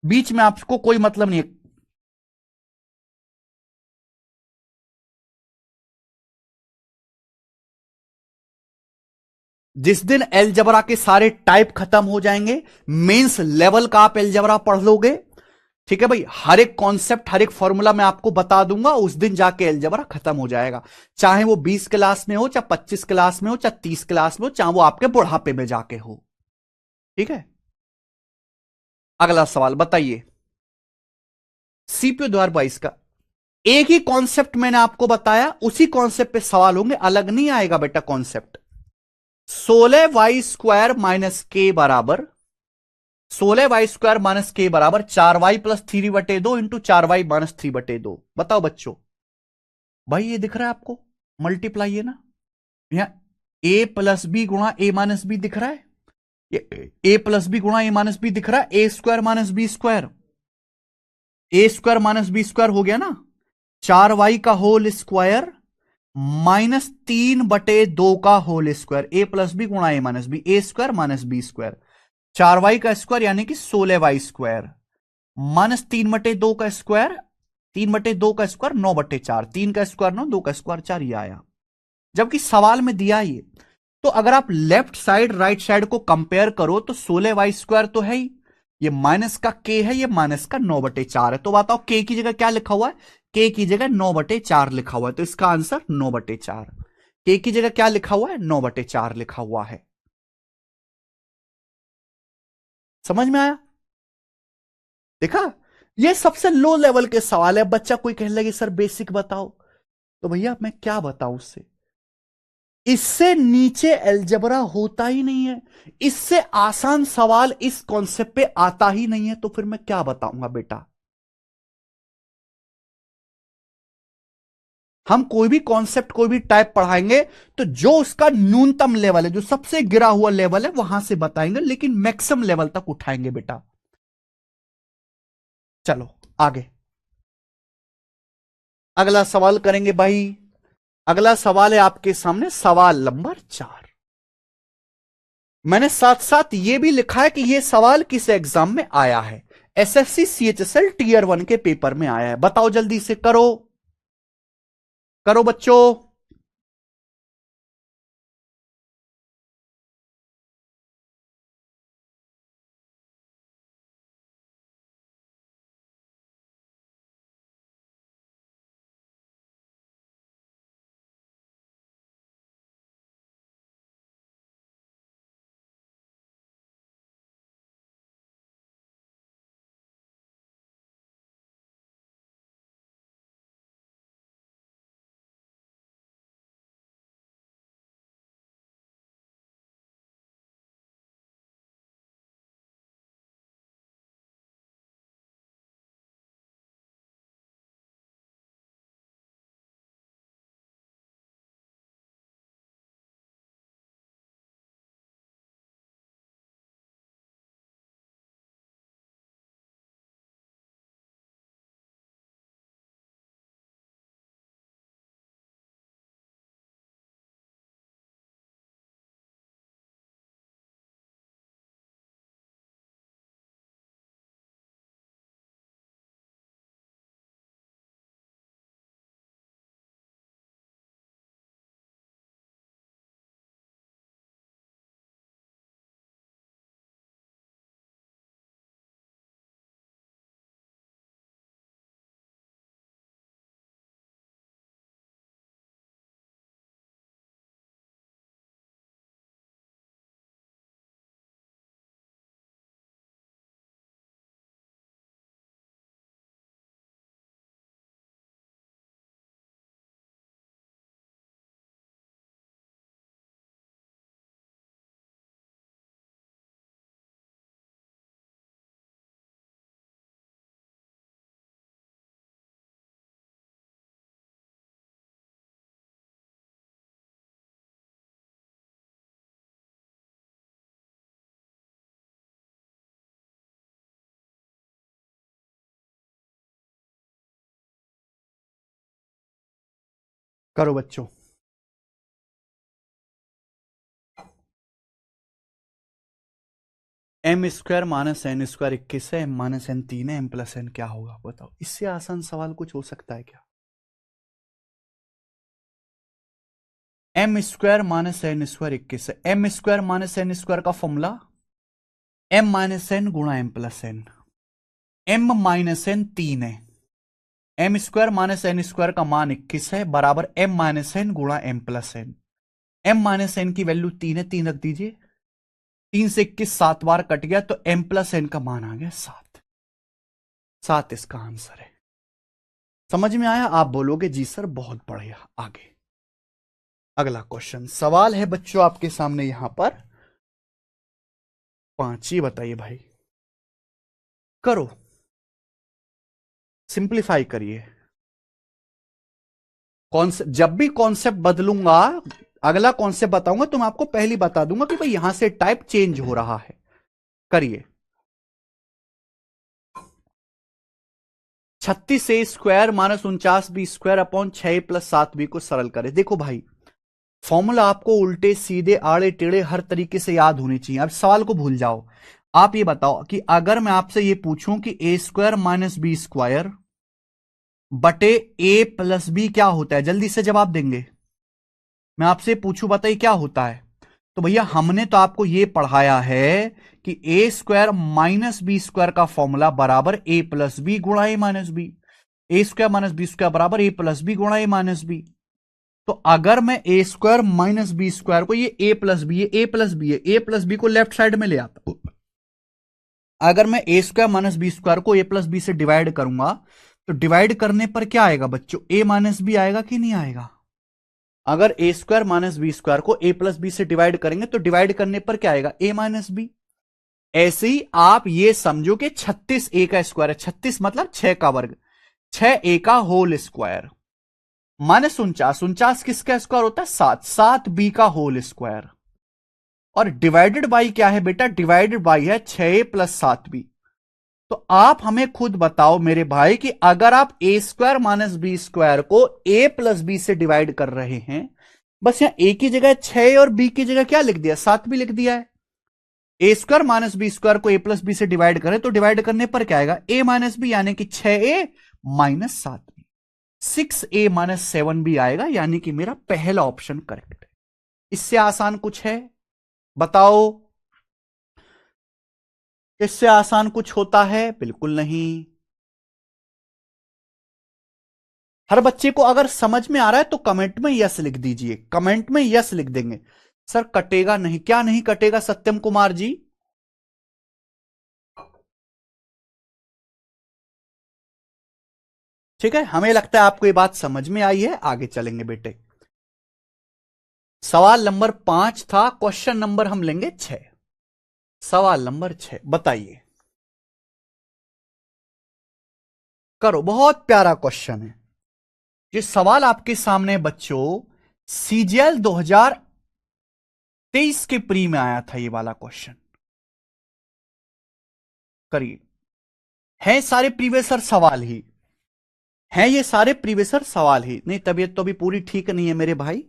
बीच में आपको कोई मतलब नहीं है। जिस दिन अलजेब्रा के सारे टाइप खत्म हो जाएंगे, मेंस लेवल का आप अलजेब्रा पढ़ लोगे, ठीक है भाई, हर एक कॉन्सेप्ट हर एक फॉर्मूला मैं आपको बता दूंगा, उस दिन जाके अलजेब्रा खत्म हो जाएगा। चाहे वो 20 क्लास में हो, चाहे 25 क्लास में हो, चाहे 30 क्लास में हो, चाहे वो आपके बुढ़ापे में जाके हो। ठीक है। अगला सवाल बताइए। सीपीयू 2022 का एक ही कॉन्सेप्ट मैंने आपको बताया, उसी कॉन्सेप्ट पे सवाल होंगे, अलग नहीं आएगा बेटा कॉन्सेप्ट। 16 y स्क्वायर माइनस के बराबर 4y+3/2 इंटू 4y-3/2। बताओ बच्चों। भाई ये दिख रहा है आपको, मल्टीप्लाई है ना, यहां a+b गुणा a-b दिख रहा है, ये a+b गुणा a-b दिख रहा है, a² - b², a² - b² हो गया ना, 4y का होल स्क्वायर -3/2 का होल स्क्वायर, a+b गुणा a-b, a² - b², 4y का स्क्वायर यानी कि 16y² -3/2 का स्क्वायर, 3/2 का स्क्वायर 9/4, 3 का स्क्वायर 9, 2 का स्क्वायर 4, ये आया। जबकि सवाल में दिया ये, तो अगर आप लेफ्ट साइड राइट साइड को कंपेयर करो तो 16y² तो है ही, ये माइनस का k है, ये माइनस का 9/4 है, तो बताओ k की जगह क्या लिखा हुआ है, k की जगह 9/4 लिखा हुआ है, तो इसका आंसर 9/4। k की जगह क्या लिखा हुआ है, 9/4 लिखा हुआ है। समझ में आया? देखा, ये सबसे लो लेवल के सवाल है। बच्चा कोई कहने लगे सर बेसिक बताओ, तो भैया मैं क्या बताऊं उससे, इससे नीचे अलजबरा होता ही नहीं है, इससे आसान सवाल इस कॉन्सेप्ट पे आता ही नहीं है, तो फिर मैं क्या बताऊंगा बेटा। हम कोई भी कॉन्सेप्ट कोई भी टाइप पढ़ाएंगे तो जो उसका न्यूनतम लेवल है, जो सबसे गिरा हुआ लेवल है, वहां से बताएंगे, लेकिन मैक्सिमम लेवल तक उठाएंगे बेटा। चलो आगे, अगला सवाल करेंगे भाई। अगला सवाल है आपके सामने, सवाल नंबर 4। मैंने साथ साथ यह भी लिखा है कि यह सवाल किस एग्जाम में आया है। एसएससी सीएचएसएल टियर 1 के पेपर में आया है। बताओ जल्दी से करो, करो बच्चों। करो बच्चों। M square minus n square 21 है, एम माइनस एन 3 है, एम प्लस एन क्या होगा बताओ। इससे आसान सवाल कुछ हो सकता है क्या? M square minus n square 21 है, m square minus n square का फॉर्मूला एम माइनस एन गुणा m plus n. M minus n 3 है, m square minus n square का मान 21 है बराबर एम माइनस एन गुणा m plus n. M minus n की वैल्यू 3 है, 3 रख दीजिए, 3 से 21 7 बार कट गया तो एम प्लस एन का मान आ गया 7। 7 इसका आंसर है। समझ में आया? आप बोलोगे जी सर बहुत बढ़िया। आगे अगला क्वेश्चन सवाल है बच्चों आपके सामने यहां पर 5 ही बताइए भाई। करो, सिंप्लीफाई करिए। जब भी कॉन्सेप्ट बदलूंगा, अगला कॉन्सेप्ट बताऊंगा तो मैं आपको पहले बता दूंगा कि भाई यहां से टाइप चेंज हो रहा है। करिए। 36 A square minus 49 B square upon 6 plus 7 B को सरल करें। देखो भाई, फॉर्मूला आपको उल्टे सीधे आड़े टेढ़े हर तरीके से याद होनी चाहिए। अब सवाल को भूल जाओ। आप ये बताओ कि अगर मैं आपसे ये पूछूं कि ए स्क्वायर माइनस बी स्क्वायर बटे ए प्लस बी क्या होता है, जल्दी से जवाब देंगे। मैं आपसे पूछूं बताइए क्या होता है। तो भैया हमने तो आपको यह पढ़ाया है कि ए स्क्वायर माइनस बी स्क्वायर का फॉर्मूला बराबर ए प्लस बी गुणा A minus B. A square minus B square बराबर ए प्लस बी गुणा ए माइनस बी। तो अगर मैं ए स्क्वायर माइनस बी स्क्वायर को, ये ए प्लस बी है, ए प्लस बी है, ए प्लस बी को लेफ्ट साइड में ले आता हूं। अगर मैं ए स्क्वायर माइनस बी स्क्वायर को ए प्लस बी से डिवाइड करूंगा तो डिवाइड करने पर क्या आएगा बच्चों? ए माइनस बी आएगा कि नहीं आएगा? अगर ए स्क्वायर माइनस बी स्क्वायर को ए प्लस बी से डिवाइड करेंगे तो डिवाइड करने पर क्या आएगा? ए माइनस बी। ऐसे ही आप ये समझो कि 36 ए का स्क्वायर है, 36 मतलब 6 का वर्ग, 6 ए का होल स्क्वायर माइनस 49, 49 किसका स्क्वायर होता है? 7, 7 बी का होल स्क्वायर। और डिवाइडेड बाई क्या है बेटा? डिवाइडेड बाई है 6 प्लस 7 बी। तो आप हमें खुद बताओ मेरे भाई कि अगर आप ए स्क्वायर माइनस बी स्क्वायर को ए प्लस बी से डिवाइड कर रहे हैं, बस यहां ए की जगह 6 और बी की जगह क्या लिख दिया? 7 भी लिख दिया है। ए स्क्वायर माइनस बी स्क्वायर को ए प्लस बी से डिवाइड करें तो डिवाइड करने पर क्या आएगा? ए माइनस बी, यानी कि 6a minus 7b। 6a minus 7b आएगा, यानी कि मेरा पहला ऑप्शन करेक्ट है। इससे आसान कुछ है बताओ? इससे आसान कुछ होता है? बिल्कुल नहीं। हर बच्चे को अगर समझ में आ रहा है तो कमेंट में यस लिख दीजिए, कमेंट में यस लिख देंगे। सर कटेगा नहीं, क्या नहीं कटेगा सत्यम कुमार जी? ठीक है, हमें लगता है आपको ये बात समझ में आई है। आगे चलेंगे बेटे। सवाल नंबर 5 था, क्वेश्चन नंबर हम लेंगे 6। सवाल नंबर 6 बताइए। करो, बहुत प्यारा क्वेश्चन है। ये सवाल आपके सामने बच्चों सीजीएल 2023 के प्री में आया था, ये वाला क्वेश्चन। करिए। हैं सारे प्रीवियसर सवाल ही हैं, ये सारे प्रीवियसर सवाल ही। नहीं, तबीयत तो अभी पूरी ठीक नहीं है मेरे भाई।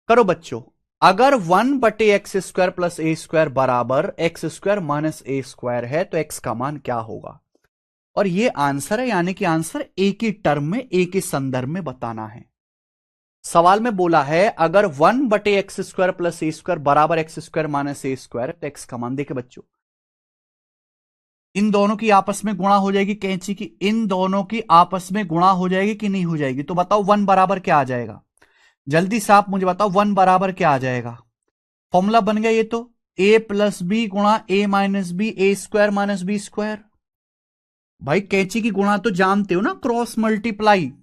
करो बच्चों। अगर 1/x² प्लस ए स्क्वायर बराबर x² माइनस ए स्क्वायर है तो x का मान क्या होगा? और ये आंसर है, यानी कि आंसर ए की टर्म में, ए के संदर्भ में बताना है। सवाल में बोला है अगर 1/x² प्लस ए स्क्वायर बराबर x² माइनस ए स्क्वायर तो x का मान। देखे बच्चों, इन दोनों की आपस में गुणा हो जाएगी, कैंची की इन दोनों की आपस में गुणा हो जाएगी कि नहीं हो जाएगी? तो बताओ 1 बराबर क्या आ जाएगा? जल्दी से आप मुझे बताओ 1 बराबर क्या आ जाएगा? फॉर्मूला बन गया ये तो, a प्लस बी गुणा A minus B, A square minus B square. भाई कैंची की गुणा तो जानते हो ना, cross multiply.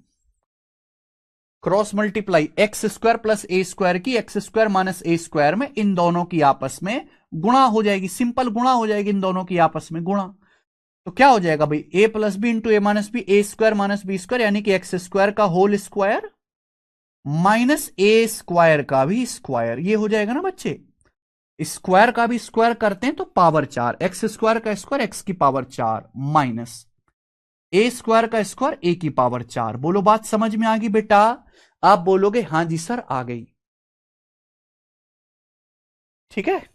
Cross multiply X square plus A square की X square minus A square में इन दोनों की आपस में गुणा हो जाएगी, सिंपल गुणा हो जाएगी, इन दोनों की आपस में गुणा। तो क्या हो जाएगा भाई? A plus b into A minus B, A square minus B square, यानी कि एक्स स्क्वायर का whole square minus A square का भी स्क्वायर। ये हो जाएगा ना बच्चे, स्क्वायर का भी स्क्वायर करते हैं तो पावर 4, एक्स स्क्वायर का स्क्वायर एक्स की पावर 4 माइनस ए स्क्वायर का स्क्वायर ए की पावर 4। बोलो बात समझ में आ गई बेटा? आप बोलोगे हां जी सर आ गई। ठीक है,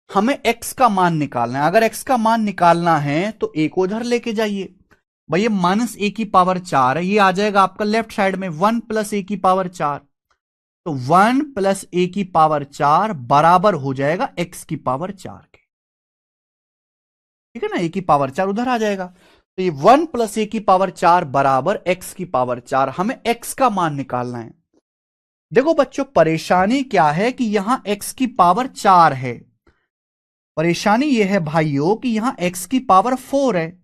हमें x का मान निकालना है। अगर x का मान निकालना है तो a को उधर लेके जाइए। भाई ये माइनस a की पावर 4 है, ये आ जाएगा आपका लेफ्ट साइड में 1 प्लस a की पावर 4। तो 1 प्लस a की पावर 4 बराबर हो जाएगा x की पावर 4 के। ठीक है ना, a की पावर 4 उधर आ जाएगा। तो ये 1 प्लस a की पावर 4 बराबर x की पावर 4। हमें x का मान निकालना है। देखो बच्चों, परेशानी क्या है कि यहां x की पावर 4 है। परेशानी यह है भाइयों कि यहां x की पावर 4 है।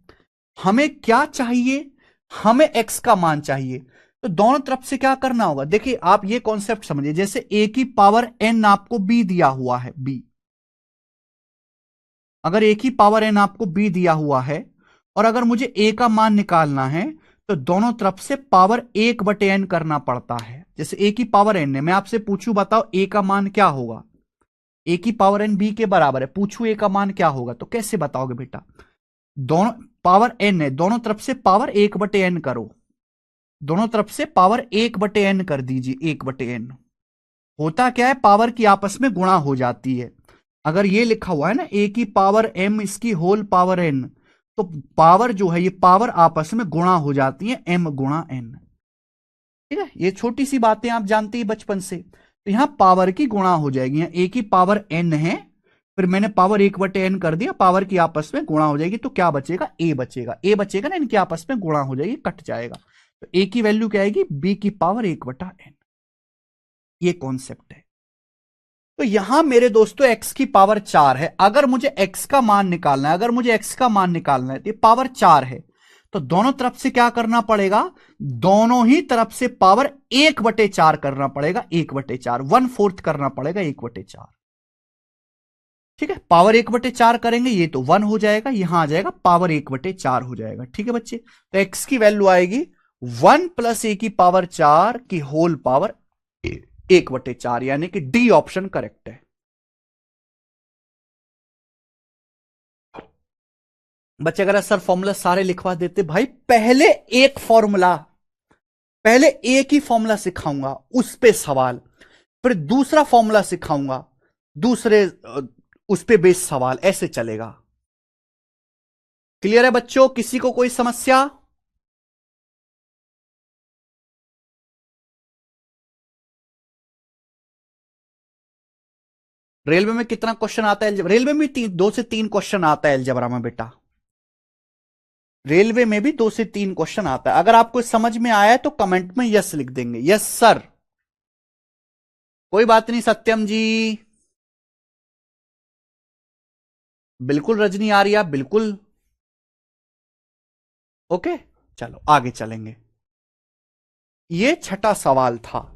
हमें क्या चाहिए? हमें x का मान चाहिए। तो दोनों तरफ से क्या करना होगा? देखिए आप ये कॉन्सेप्ट समझिए, जैसे a की पावर n आपको b दिया हुआ है, b। अगर a की पावर n आपको b दिया हुआ है और अगर मुझे a का मान निकालना है तो दोनों तरफ से पावर 1/n करना पड़ता है। जैसे a की पावर n है, मैं आपसे पूछूं बताओ a का मान क्या होगा? a की पावर n b के बराबर है, पूछूं a का मान क्या होगा? तो कैसे बताओगे बेटा? दोनों पावर n है, दोनों तरफ से पावर 1/n करो, दोनों तरफ से पावर 1/n कर दीजिए। 1/n होता क्या है? पावर की आपस में गुणा हो जाती है। अगर ये लिखा हुआ है ना a की पावर m इसकी होल पावर n, तो पावर जो है ये पावर आपस में गुणा हो जाती है, m गुणा n। ठीक है, ये छोटी सी बातें आप जानते ही बचपन से। तो यहां पावर की गुणा हो जाएगी, यहां a की पावर n है, फिर मैंने पावर 1/n कर दिया, पावर की आपस में गुणा हो जाएगी, तो क्या बचेगा? a बचेगा। a बचेगा ना, इनकी आपस में गुणा हो जाएगी, कट जाएगा। तो a की वैल्यू क्या आएगी? b की पावर 1/n। ये कॉन्सेप्ट है। तो यहां मेरे दोस्तों x की पावर 4 है। अगर मुझे x का मान निकालना है, अगर मुझे x का मान निकालना है तो ये पावर 4 है, तो दोनों तरफ से क्या करना पड़ेगा? दोनों ही तरफ से पावर 1/4 करना पड़ेगा। 1/4 1/4 करना पड़ेगा 1/4। ठीक है, पावर 1/4 करेंगे, ये तो 1 हो जाएगा, यहां आ जाएगा पावर 1/4 हो जाएगा। ठीक है बच्चे, तो x की वैल्यू आएगी 1 प्लस a की पावर 4 की होल पावर 1/4, यानी कि डी ऑप्शन करेक्ट है। बच्चे अगर सर फॉर्मूला सारे लिखवा देते, भाई पहले एक फॉर्मूला, पहले एक ही फॉर्मूला सिखाऊंगा, उस पे सवाल, फिर दूसरा फॉर्मूला सिखाऊंगा, दूसरे उस पे बेस सवाल, ऐसे चलेगा। क्लियर है बच्चों? किसी को कोई समस्या? रेलवे में कितना क्वेश्चन आता है? रेलवे में 2 से 3 क्वेश्चन आता है अलजेब्रा में बेटा। रेलवे में भी 2 से 3 क्वेश्चन आता है। अगर आपको समझ में आया है तो कमेंट में यस लिख देंगे, यस सर। कोई बात नहीं सत्यम जी, बिल्कुल रजनी आर्या, बिल्कुल ओके। चलो आगे चलेंगे। ये छठा सवाल था।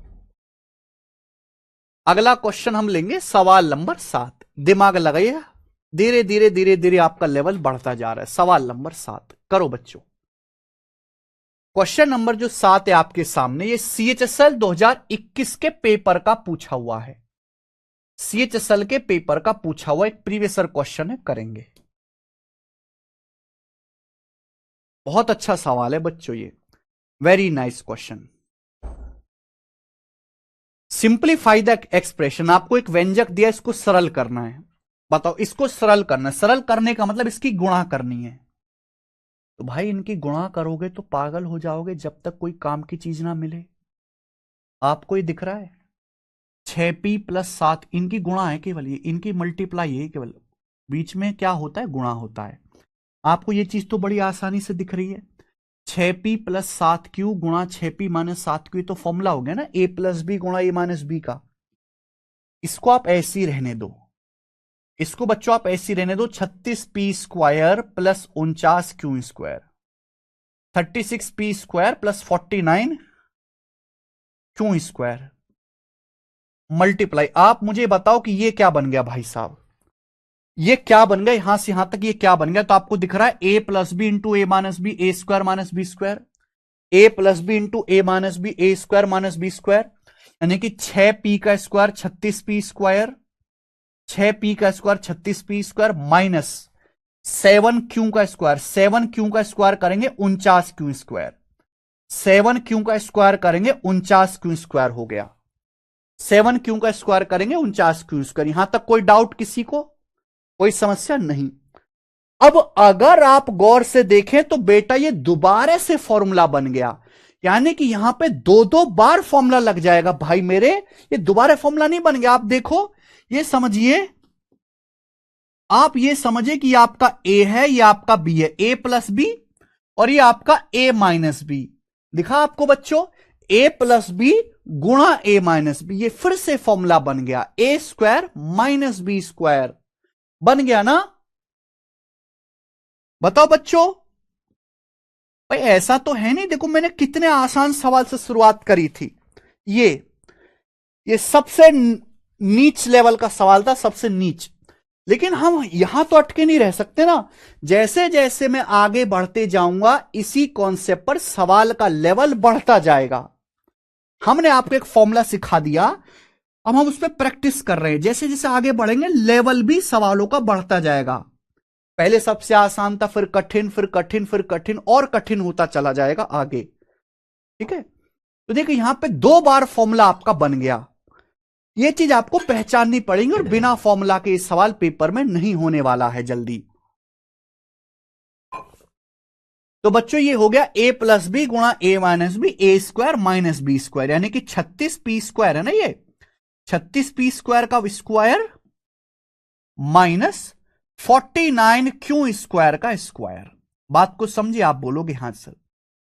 अगला क्वेश्चन हम लेंगे सवाल नंबर 7। दिमाग लगाइए, धीरे धीरे धीरे धीरे आपका लेवल बढ़ता जा रहा है। सवाल नंबर 7 करो बच्चों। क्वेश्चन नंबर जो 7 है आपके सामने, ये CHSL 2021 के पेपर का पूछा हुआ है। CHSL के पेपर का पूछा हुआ एक प्रीवियस क्वेश्चन है, करेंगे। बहुत अच्छा सवाल है बच्चों ये, very nice question. Simplify the expression, आपको एक व्यंजक दिया, इसको सरल करना है। बताओ, इसको सरल करना है। सरल करने का मतलब इसकी गुणा करनी है। तो भाई इनकी गुणा करोगे तो पागल हो जाओगे जब तक कोई काम की चीज ना मिले। आपको ये दिख रहा है 6p + 7, इनकी गुणा है केवल, ये इनकी मल्टीप्लाई है केवल, बीच में क्या होता है? गुणा होता है। आपको ये चीज तो बड़ी आसानी से दिख रही है। 6p + 7q गुणा 6p - 7q, तो फॉर्मूला हो गया ना a + b गुणा a - b का। इसको आप ऐसे ही रहने दो, इसको बच्चों आप ऐसे ही रहने दो। 36p² + 49q², 36p² + 49q², multiply. आप मुझे बताओ कि ये क्या बन गया भाई साहब? ये क्या बन गया? यहां से यहां तक ये क्या बन गया? तो आपको दिख रहा है a + b × a - b, a² - b², a + b × a - b, a² - b², यानी कि 6p² 36p², 6p² 36p² minus 7q², 7q² करेंगे 49q², 7q² करेंगे 49q² हो गया। 7 क्यू का स्क्वायर करेंगे 49 क्यू स्क्वायर। यहां तक कोई डाउट किसी को, कोई समस्या नहीं। अब अगर आप गौर से देखें तो बेटा ये दोबारा से फॉर्मूला बन गया, यानी कि यहां पे दो दो बार फॉर्मूला लग जाएगा भाई मेरे। ये दोबारा फॉर्मूला नहीं बन गया, आप देखो, ये समझिए, आप ये समझिए कि ये आपका ए है, ये आपका बी है, ए प्लस बी, और ये आपका ए माइनस बी। दिखा आपको बच्चों, ए प्लस बी गुणा ए माइनस बी, ये फिर से फॉर्मूला बन गया, ए स्क्वायर माइनस बी स्क्वायर बन गया ना। बताओ बच्चों, भाई ऐसा तो है नहीं, देखो मैंने कितने आसान सवाल से शुरुआत करी थी। ये सबसे नीच लेवल का सवाल था, सबसे नीच। लेकिन हम यहां तो अटके नहीं रह सकते ना, जैसे जैसे मैं आगे बढ़ते जाऊंगा इसी कॉन्सेप्ट पर सवाल का लेवल बढ़ता जाएगा। हमने आपको एक फॉर्मूला सिखा दिया, अब हम उस पर प्रैक्टिस कर रहे हैं, जैसे जैसे आगे बढ़ेंगे लेवल भी सवालों का बढ़ता जाएगा। पहले सबसे आसान था, फिर कठिन, फिर कठिन, फिर कठिन, और कठिन होता चला जाएगा आगे। ठीक है, तो देखिए यहां पे 2 बार फॉर्मूला आपका बन गया, ये चीज आपको पहचाननी पड़ेगी, और बिना फॉर्मूला के इस सवाल पेपर में नहीं होने वाला है जल्दी। तो बच्चों ये हो गया ए प्लस बी गुणा A minus B, A square minus B square, यानी कि 36 पी स्क्वायर है ना, ये 36 पी स्क्वायर का स्क्वायर माइनस 49 क्यू स्क्वायर का स्क्वायर। बात को समझिए, आप बोलोगे हां सर।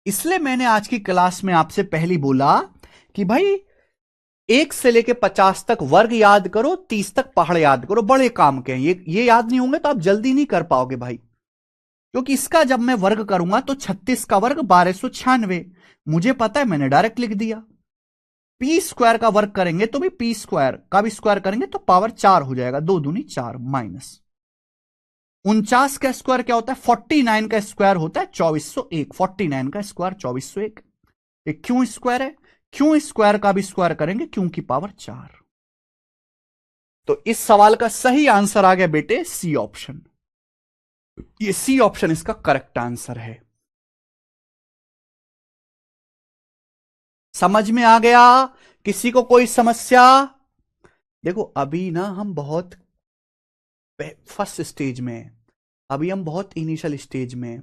इसलिए मैंने आज की क्लास में आपसे पहली बोला कि भाई 1 से लेके 50 तक वर्ग याद करो, 30 तक पहाड़ याद करो, बड़े काम के हैं ये याद नहीं होंगे तो आप जल्दी नहीं कर पाओगे भाई। क्योंकि इसका जब मैं वर्ग करूंगा तो 36 का वर्ग 1296, मुझे पता है, मैंने डायरेक्ट लिख दिया। पी स्क्वायर का वर्ग करेंगे तो भी पी स्क्वायर का भी स्क्वायर करेंगे तो पावर 4 हो जाएगा, 2 दूनी 4, माइनस 49 का स्क्वायर क्या होता है, 49 का स्क्वायर होता है 2401, 49 का स्क्वायर 2401। एक क्यों स्क्वायर है, क्यों स्क्वायर का भी स्क्वायर करेंगे क्यों की पावर 4। तो इस सवाल का सही आंसर आ गया बेटे सी ऑप्शन, ये सी ऑप्शन इसका करेक्ट आंसर है। समझ में आ गया किसी को कोई समस्या? देखो अभी ना हम बहुत फर्स्ट स्टेज में हैं, अभी हम बहुत इनिशियल स्टेज में हैं,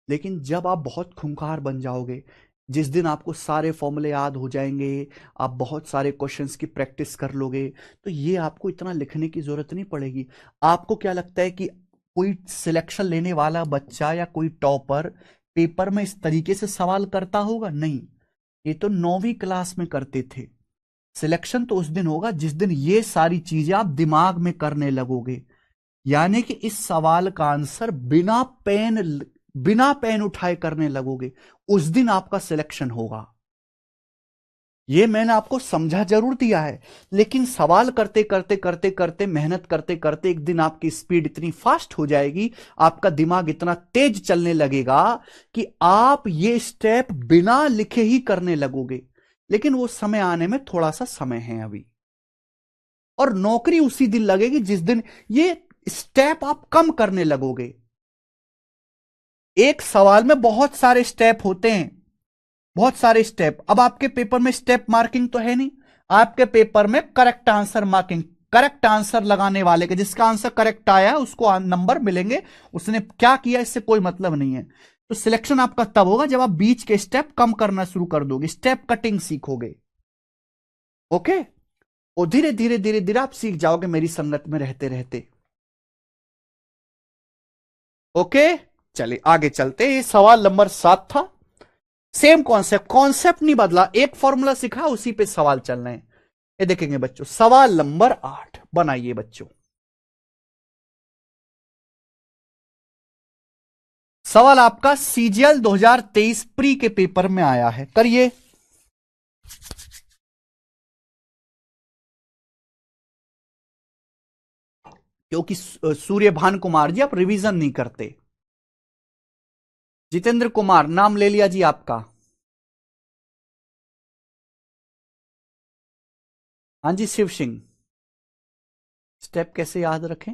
लेकिन जब आप बहुत खूंखार बन जाओगे, जिस दिन आपको सारे फॉर्मूले याद हो जाएंगे, आप बहुत सारे क्वेश्चंस की प्रैक्टिस कर लोगे, तो ये आपको इतना लिखने की जरूरत नहीं पड़ेगी। आपको क्या लगता है कि कोई सिलेक्शन लेने वाला बच्चा या कोई टॉपर पेपर में इस तरीके से सवाल करता होगा? नहीं, ये तो 9वीं क्लास में करते थे। सिलेक्शन तो उस दिन होगा जिस दिन ये सारी चीजें आप दिमाग में करने लगोगे, यानी कि इस सवाल का आंसर बिना पेन उठाए करने लगोगे, उस दिन आपका सिलेक्शन होगा। ये मैंने आपको समझा जरूर दिया है, लेकिन सवाल करते करते करते करते मेहनत करते करते एक दिन आपकी स्पीड इतनी फास्ट हो जाएगी, आपका दिमाग इतना तेज चलने लगेगा कि आप ये स्टेप बिना लिखे ही करने लगोगे। लेकिन वो समय आने में थोड़ा सा समय है अभी, और नौकरी उसी दिन लगेगी जिस दिन ये स्टेप आप कम करने लगोगे। एक सवाल में बहुत सारे स्टेप होते हैं, बहुत सारे स्टेप। अब आपके पेपर में स्टेप मार्किंग तो है नहीं, आपके पेपर में correct answer marking, correct answer लगाने वाले के जिसका आंसर करेक्ट आया उसको नंबर मिलेंगे, उसने क्या किया इससे कोई मतलब नहीं है। तो सिलेक्शन आपका तब होगा जब आप बीच के स्टेप कम करना शुरू कर दोगे, स्टेप कटिंग सीखोगे। ओके, और धीरे धीरे धीरे धीरे आप सीख जाओगे मेरी संगत में रहते रहते। ओके, चलिए आगे चलते। ये सवाल नंबर 7 था, सेम कॉन्सेप्ट, कॉन्सेप्ट नहीं बदला, एक फॉर्मूला सीखा उसी पे सवाल चल रहे हैं। ये देखेंगे बच्चों, सवाल नंबर 8 बनाइए बच्चों। सवाल आपका सीजीएल 2023 प्री के पेपर में आया है, करिए। क्योंकि सूर्यभान कुमार जी आप रिवीजन नहीं करते। जितेंद्र कुमार नाम ले लिया जी आपका। हाँ जी शिव सिंह, स्टेप कैसे याद रखें?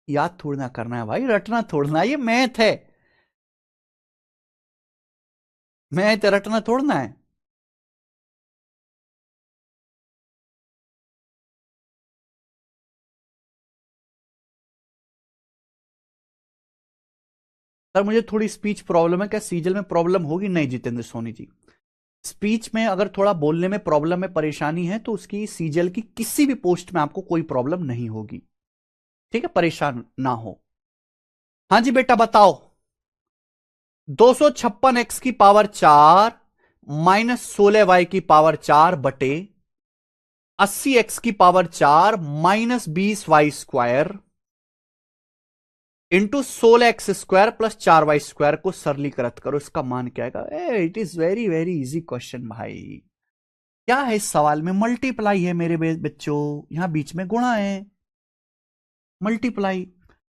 याद थोड़ा ना करना है भाई, रटना थोड़ा ना, ये मैथ है, मैथ रटना थोड़ा ना है। सर मुझे थोड़ी स्पीच प्रॉब्लम है, क्या सीजल में प्रॉब्लम होगी? नहीं जितेंद्र सोनी जी, स्पीच में अगर थोड़ा बोलने में प्रॉब्लम है, परेशानी है, तो उसकी सीजल की किसी भी पोस्ट में आपको कोई प्रॉब्लम नहीं होगी। ठीक है, परेशान ना हो। हाँ जी बेटा बताओ। 256 की पावर 4 माइनस 16 y की पावर 4 बटे 80 x की power 4 minus 20 y² into 16 x² plus 4 y² को सरलीकृत करो, इसका मान क्या आएगा? It is very very easy question भाई। क्या है इस सवाल में? मल्टीप्लाई है मेरे बच्चों, यहां बीच में गुणा है, मल्टीप्लाई।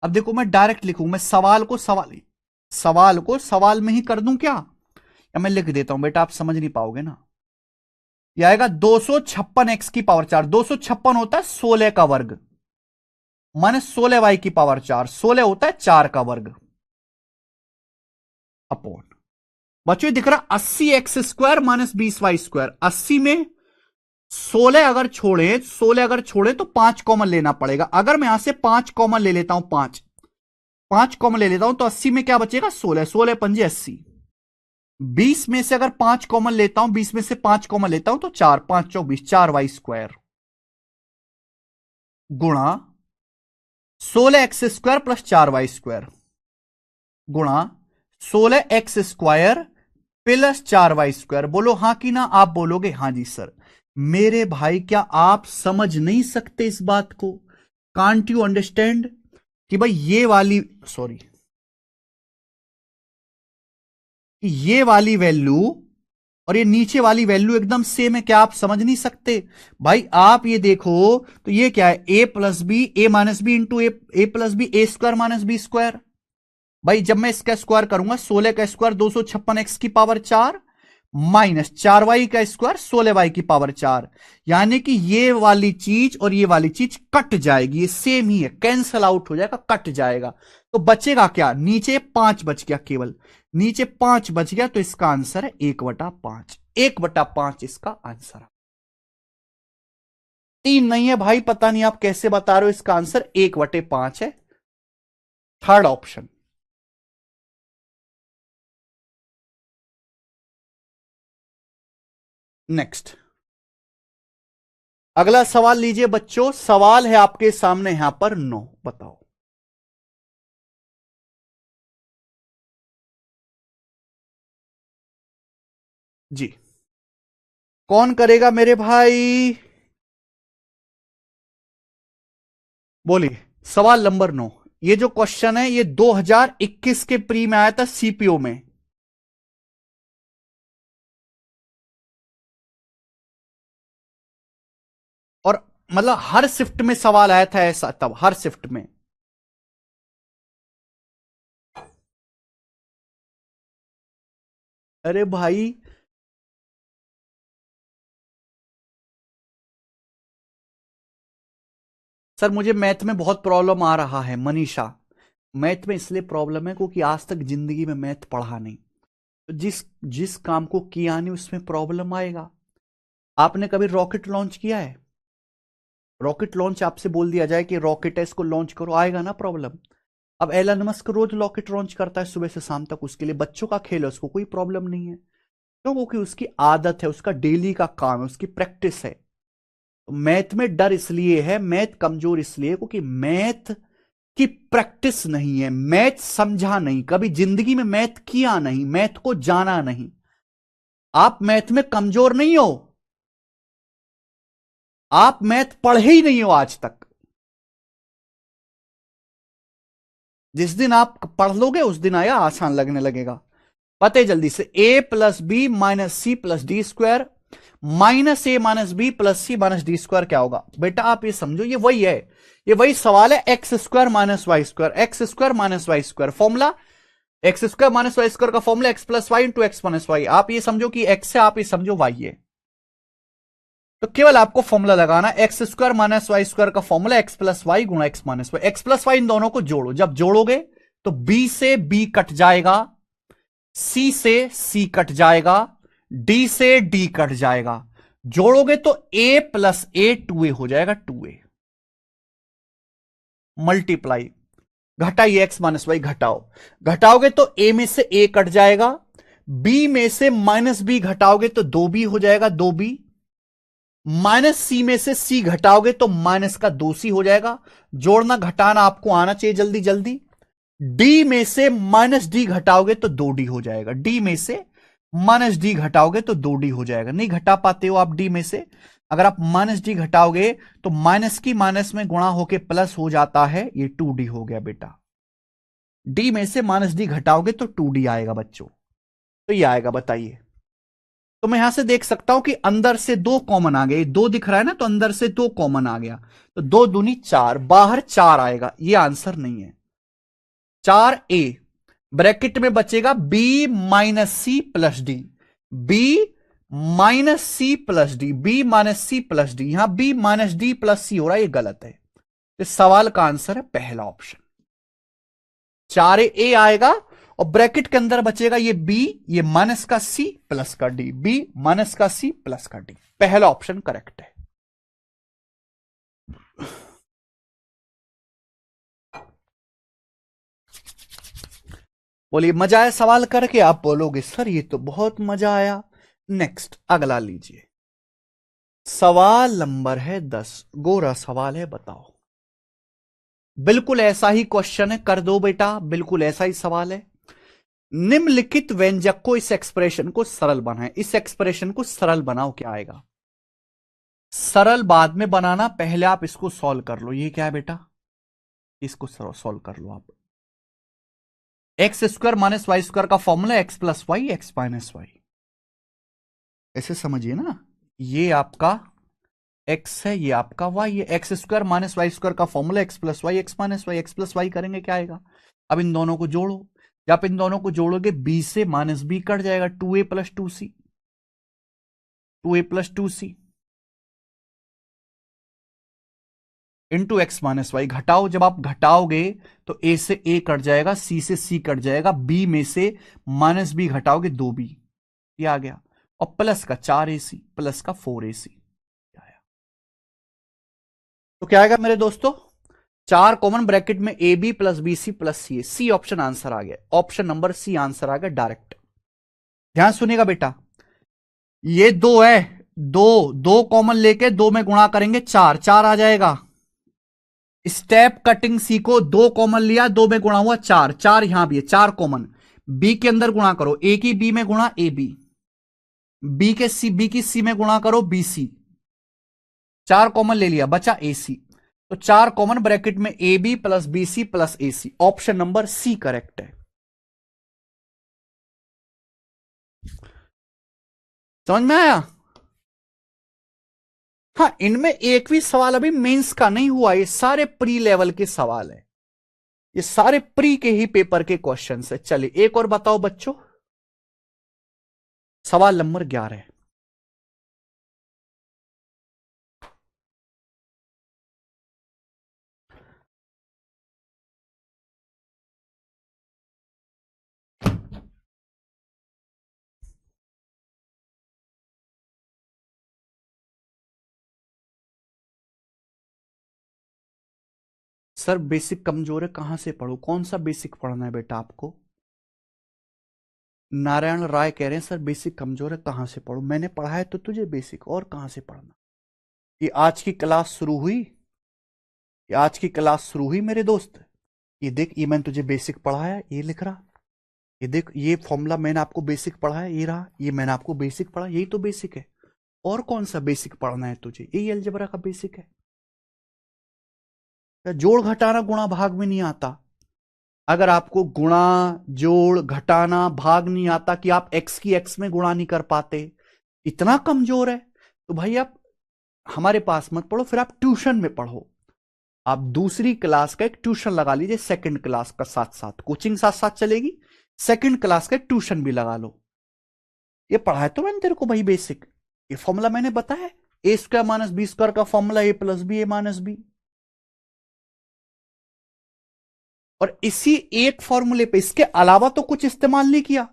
अब देखो मैं डायरेक्ट लिखूं, मैं सवाल को सवाल में ही कर दूं क्या, या मैं लिख देता हूं? बेटा आप समझ नहीं पाओगे ना। यह आएगा 256 x की पावर 4, 256 होता है 16 का वर्ग, माइनस 16 y की पावर 4, 16 होता है 4 का वर्ग, अपॉन बच्चों दिख रहा 80 x² माइनस 20 y²। 80 में 16 अगर छोड़े तो 5 कॉमन लेना पड़ेगा। अगर मैं यहां से 5 कॉमन ले लेता हूं, 5 कॉमन ले लेता हूं, तो 80 में क्या बचेगा? 16, 16 पंजे 80। 20 में से अगर 5 कॉमन लेता हूं, 20 में से 5 कॉमन लेता हूं तो 4, 5 चौक 20, 4y² गुणा 16 x² प्लस 4y² गुणा 16 x² प्लस 4y²। बोलो हां कि ना? आप बोलोगे हां जी सर। मेरे भाई क्या आप समझ नहीं सकते इस बात को? कांट यू अंडरस्टैंड कि भाई ये वाली वैल्यू और ये नीचे वाली वैल्यू एकदम सेम है, क्या आप समझ नहीं सकते? भाई आप ये देखो तो ये क्या है? a plus B, A minus B into A plus B, a² minus b²। भाई जब मैं इसका स्क्वायर करूंगा, 16 का स्क्वायर 256 x की पावर 4 माइनस 4y का स्क्वायर 16y की पावर 4, यानी कि ये वाली चीज और ये वाली चीज कट जाएगी, ये सेम ही है, कैंसल आउट हो जाएगा, कट जाएगा। तो बचेगा क्या? नीचे 5 बच गया, केवल नीचे 5 बच गया, तो इसका आंसर है 1/5। 1/5 इसका आंसर है, 3 नहीं है भाई। पता नहीं आप कैसे बता रहे हो, इसका आंसर 1/5 है, थर्ड ऑप्शन। नेक्स्ट अगला सवाल लीजिए बच्चों, सवाल है आपके सामने यहां पर 9, बताओ। जी कौन करेगा मेरे भाई? बोलिए। सवाल नंबर 9। ये जो क्वेश्चन है ये 2021 के प्री में आया था, सीपीओ में। और मतलब हर शिफ्ट में सवाल आया था ऐसा, तब हर शिफ्ट में। अरे भाई सर मुझे मैथ में बहुत प्रॉब्लम आ रहा है मनीषा। मैथ में इसलिए प्रॉब्लम है क्योंकि आज तक जिंदगी में मैथ पढ़ा नहीं, तो जिस जिस काम को किया नहीं उसमें प्रॉब्लम आएगा। आपने कभी रॉकेट लॉन्च किया है? रॉकेट लॉन्च आपसे बोल दिया जाए कि रॉकेट है इसको लॉन्च करो, आएगा ना प्रॉब्लम? अब एलन मस्क रोज रॉकेट लॉन्च करता है सुबह से शाम तक, उसके लिए बच्चों का खेल है, उसको कोई प्रॉब्लम नहीं है, क्यों? क्योंकि उसकी आदत है, उसका डेली का काम है, उसकी प्रैक्टिस है। तो मैथ में डर इसलिए है, मैथ कमजोर इसलिए क्योंकि मैथ की प्रैक्टिस नहीं है, मैथ समझा नहीं, कभी जिंदगी में मैथ किया नहीं, मैथ को जाना नहीं। आप मैथ में कमजोर नहीं हो, आप मैथ पढ़े ही नहीं हो आज तक। जिस दिन आप पढ़ लोगे उस दिन आया आसान लगने लगेगा। पते जल्दी से, a plus b minus c plus d square minus a minus b plus c minus d square क्या होगा? बेटा आप ये समझो, ये वही है, ये वही सवाल है, x² minus Y square, x² minus Y square formula, x² minus Y square का formula x plus Y into x minus Y. आप ये समझो कि x है, आप ये समझो y है, तो केवल आपको फॉर्मूला लगाना, x² माइनस वाई स्क्वायर का फॉर्मूला x प्लस वाई गुणा x minus Y, X plus Y इन दोनों को जोड़ो, जब जोड़ोगे तो b से b कट जाएगा, c से c कट जाएगा, d से d कट जाएगा, जोड़ोगे तो a प्लस a 2a हो जाएगा, 2a मल्टीप्लाई। घटाइए, एक्स माइनस वाई घटाओ, घटाओगे तो ए में से ए कट जाएगा, बी में से माइनस बी घटाओगे तो दो बी हो जाएगा, दो बी, माइनस सी में से सी घटाओगे तो माइनस का दो सी हो जाएगा। जोड़ना घटाना आपको आना चाहिए जल्दी जल्दी। डी में से माइनस डी घटाओगे तो दो डी हो जाएगा, डी में से माइनस डी घटाओगे तो दो डी हो जाएगा। नहीं घटा पाते हो आप डी में से, अगर आप माइनस डी घटाओगे तो माइनस की माइनस में गुणा होके प्लस हो जाता है, ये टू डी हो गया बेटा। डी में से माइनस डी घटाओगे तो टू डी आएगा बच्चों, तो ये आएगा, बताइए। तो मैं यहां से देख सकता हूं कि अंदर से दो कॉमन आ गए, दो दिख रहा है ना, तो अंदर से दो कॉमन आ गया, तो दो दूनी चार, बाहर चार आएगा, ये आंसर नहीं है। चार ए, ब्रैकेट में बचेगा b minus c plus d, b minus c plus d, b minus c plus d, यहां b minus d plus c हो रहा है, ये गलत है। इस सवाल का आंसर है पहला ऑप्शन, चार ए आएगा और ब्रैकेट के अंदर बचेगा ये बी, ये माइनस का सी प्लस का डी, बी माइनस का सी प्लस का डी, पहला ऑप्शन करेक्ट है। बोलिए मजा आया सवाल करके, आप बोलोगे सर ये तो बहुत मजा आया। नेक्स्ट अगला लीजिए, सवाल नंबर है 10, गोरा सवाल है, बताओ। बिल्कुल ऐसा ही क्वेश्चन है, कर दो बेटा, बिल्कुल ऐसा ही सवाल है। निम्नलिखित व्यंजक को, इस एक्सप्रेशन को सरल बनाएं, इस एक्सप्रेशन को सरल बनाओ, क्या आएगा? सरल बाद में बनाना, पहले आप इसको सॉल्व कर लो। ये क्या है बेटा? इसको सॉल्व कर लो आप। X square minus Y square का formula X plus Y X minus Y, ऐसे समझिए ना, ये आपका एक्स है, ये आपका वाई है। X square minus Y square का formula X plus Y X minus Y, X plus Y करेंगे क्या आएगा? अब इन दोनों को जोड़ो, जब आप इन दोनों को जोड़ोगे बी से माइनस बी कट जाएगा, two a plus two c, two a plus two c into x minus Y. घटाओ, जब आप घटाओगे तो ए से ए कट जाएगा, सी से सी कट जाएगा, बी में से माइनस बी घटाओगे दो बी, ये आ गया, और प्लस का चार ए सी, प्लस का फोर ए सी आया। तो क्या आएगा मेरे दोस्तों? चार कॉमन ब्रैकेट में A B plus B C plus C, C option answer आ गया, ऑप्शन नंबर सी आंसर आ गया डायरेक्ट। ध्यान सुनिएगा बेटा, ये दो है, दो दो कॉमन लेके दो में गुणा करेंगे, चार चार आ जाएगा। स्टेप कटिंग सी को दो कॉमन लिया, दो में गुणा हुआ चार, चार यहां भी है, चार कॉमन, बी के अंदर गुणा करो, ए की बी में गुणा ए बी, बी के सी, बी की सी में गुणा करो बी सी, चार कॉमन ले लिया, बचा ए सी, तो चार कॉमन ब्रैकेट में A B plus B C plus a c, option number c correct है। समझ में आया? हाँ, इनमें एक भी सवाल अभी मेंस का नहीं हुआ, ये सारे प्री लेवल के सवाल है, ये सारे प्री के ही पेपर के क्वेश्चन है। चलिए एक और बताओ बच्चों, सवाल नंबर 11। सर बेसिक कमजोर है, कहां से पढ़ू? कौन सा बेसिक पढ़ना है बेटा आपको? नारायण राय कह रहे हैं सर बेसिक कमजोर है, कहां से पढ़ू? मैंने पढ़ा है तो तुझे बेसिक, और कहां से पढ़ना? ये आज की क्लास शुरू हुई, ये आज की क्लास शुरू हुई मेरे दोस्त। ये देख, ये मैंने तुझे बेसिक पढ़ाया, ये लिख रहा, ये देख, ये फॉर्मूला मैंने आपको बेसिक पढ़ाया, ये रहा, ये मैंने आपको बेसिक पढ़ा, यही तो बेसिक है। और कौन सा बेसिक पढ़ना है तुझे? यही अलजेब्रा का बेसिक है। जोड़ घटाना गुणा भाग में नहीं आता। अगर आपको गुणा जोड़ घटाना भाग नहीं आता, कि आप एक्स की एक्स में गुणा नहीं कर पाते, इतना कमजोर है, तो भाई आप हमारे पास मत पढ़ो, फिर आप ट्यूशन में पढ़ो। आप दूसरी क्लास का एक ट्यूशन लगा लीजिए, सेकंड क्लास का साथ साथ, कोचिंग साथ साथ चलेगी, सेकंड क्लास का ट्यूशन भी लगा लो। ये पढ़ाया तो मैंने तेरे को भाई बेसिक, ये फॉर्मूला मैंने बताया, A square minus B square का formula A plus B A minus B. और इसी एक फॉर्मूले पे, इसके अलावा तो कुछ इस्तेमाल नहीं किया,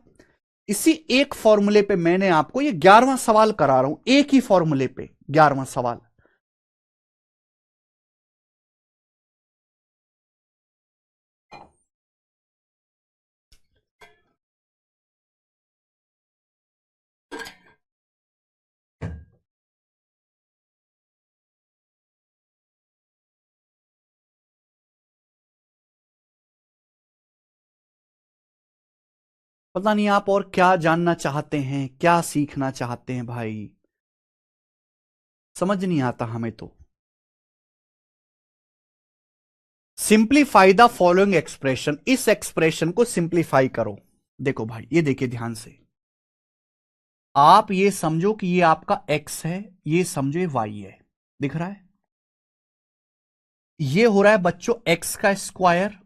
इसी एक फॉर्मूले पे मैंने आपको ये 11वां सवाल करा रहा हूं, एक ही फॉर्मूले पे 11वां सवाल। पता नहीं आप और क्या जानना चाहते हैं, क्या सीखना चाहते हैं भाई, समझ नहीं आता हमें तो। सिंप्लीफाई द फॉलोइंग एक्सप्रेशन, इस एक्सप्रेशन को सिंप्लीफाई करो। देखो भाई, ये देखिए ध्यान से, आप ये समझो कि ये आपका x है, ये समझो ये y है, दिख रहा है? ये हो रहा है बच्चों x का स्क्वायर,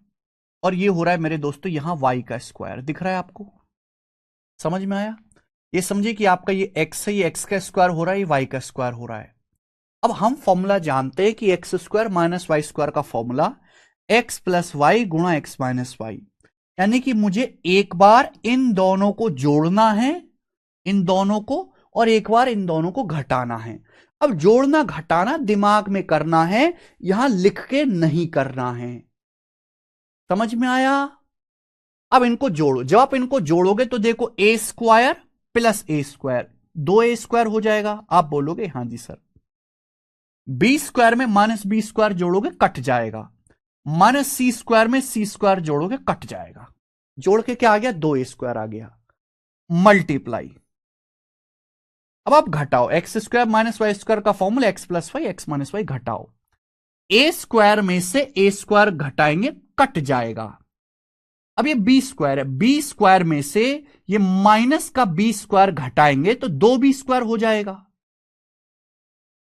और ये हो रहा है मेरे दोस्तों यहां y का स्क्वायर, दिख रहा है आपको? समझ में आया? ये समझिए कि आपका ये x है, ये x का स्क्वायर हो रहा है, ये y का स्क्वायर हो रहा है। अब हम फॉर्मूला जानते हैं कि x square minus Y square का फॉर्मूला x प्लस वाई गुणा एक्स माइनस वाई, यानी कि मुझे एक बार इन दोनों को जोड़ना है, इन दोनों को, और एक बार इन दोनों को घटाना है। अब जोड़ना घटाना दिमाग में करना है, यहां लिख के नहीं करना है। समझ में आया? अब इनको जोड़ो, जब आप इनको जोड़ोगे तो देखो ए स्क्वायर प्लस ए स्क्वायर, दो ए स्क्वायर हो जाएगा। आप बोलोगे हां जी सर। बी स्क्वायर में माइनस बी स्क्वायर जोड़ोगे कट जाएगा, माइनस सी स्क्वायर में सी स्क्वायर जोड़ोगे कट जाएगा। जोड़ के क्या आ गया? दो ए स्क्वायर आ गया। मल्टीप्लाई, अब आप घटाओ, X square minus Y square का formula X plus Y, X minus Y घटाओ, ए स्क्वायर में से ए स्क्वायर घटाएंगे कट जाएगा। अब ये बी स्क्वायर है, बी स्क्वायर में से ये माइनस का बी स्क्वायर घटाएंगे तो दो बी स्क्वायर हो जाएगा।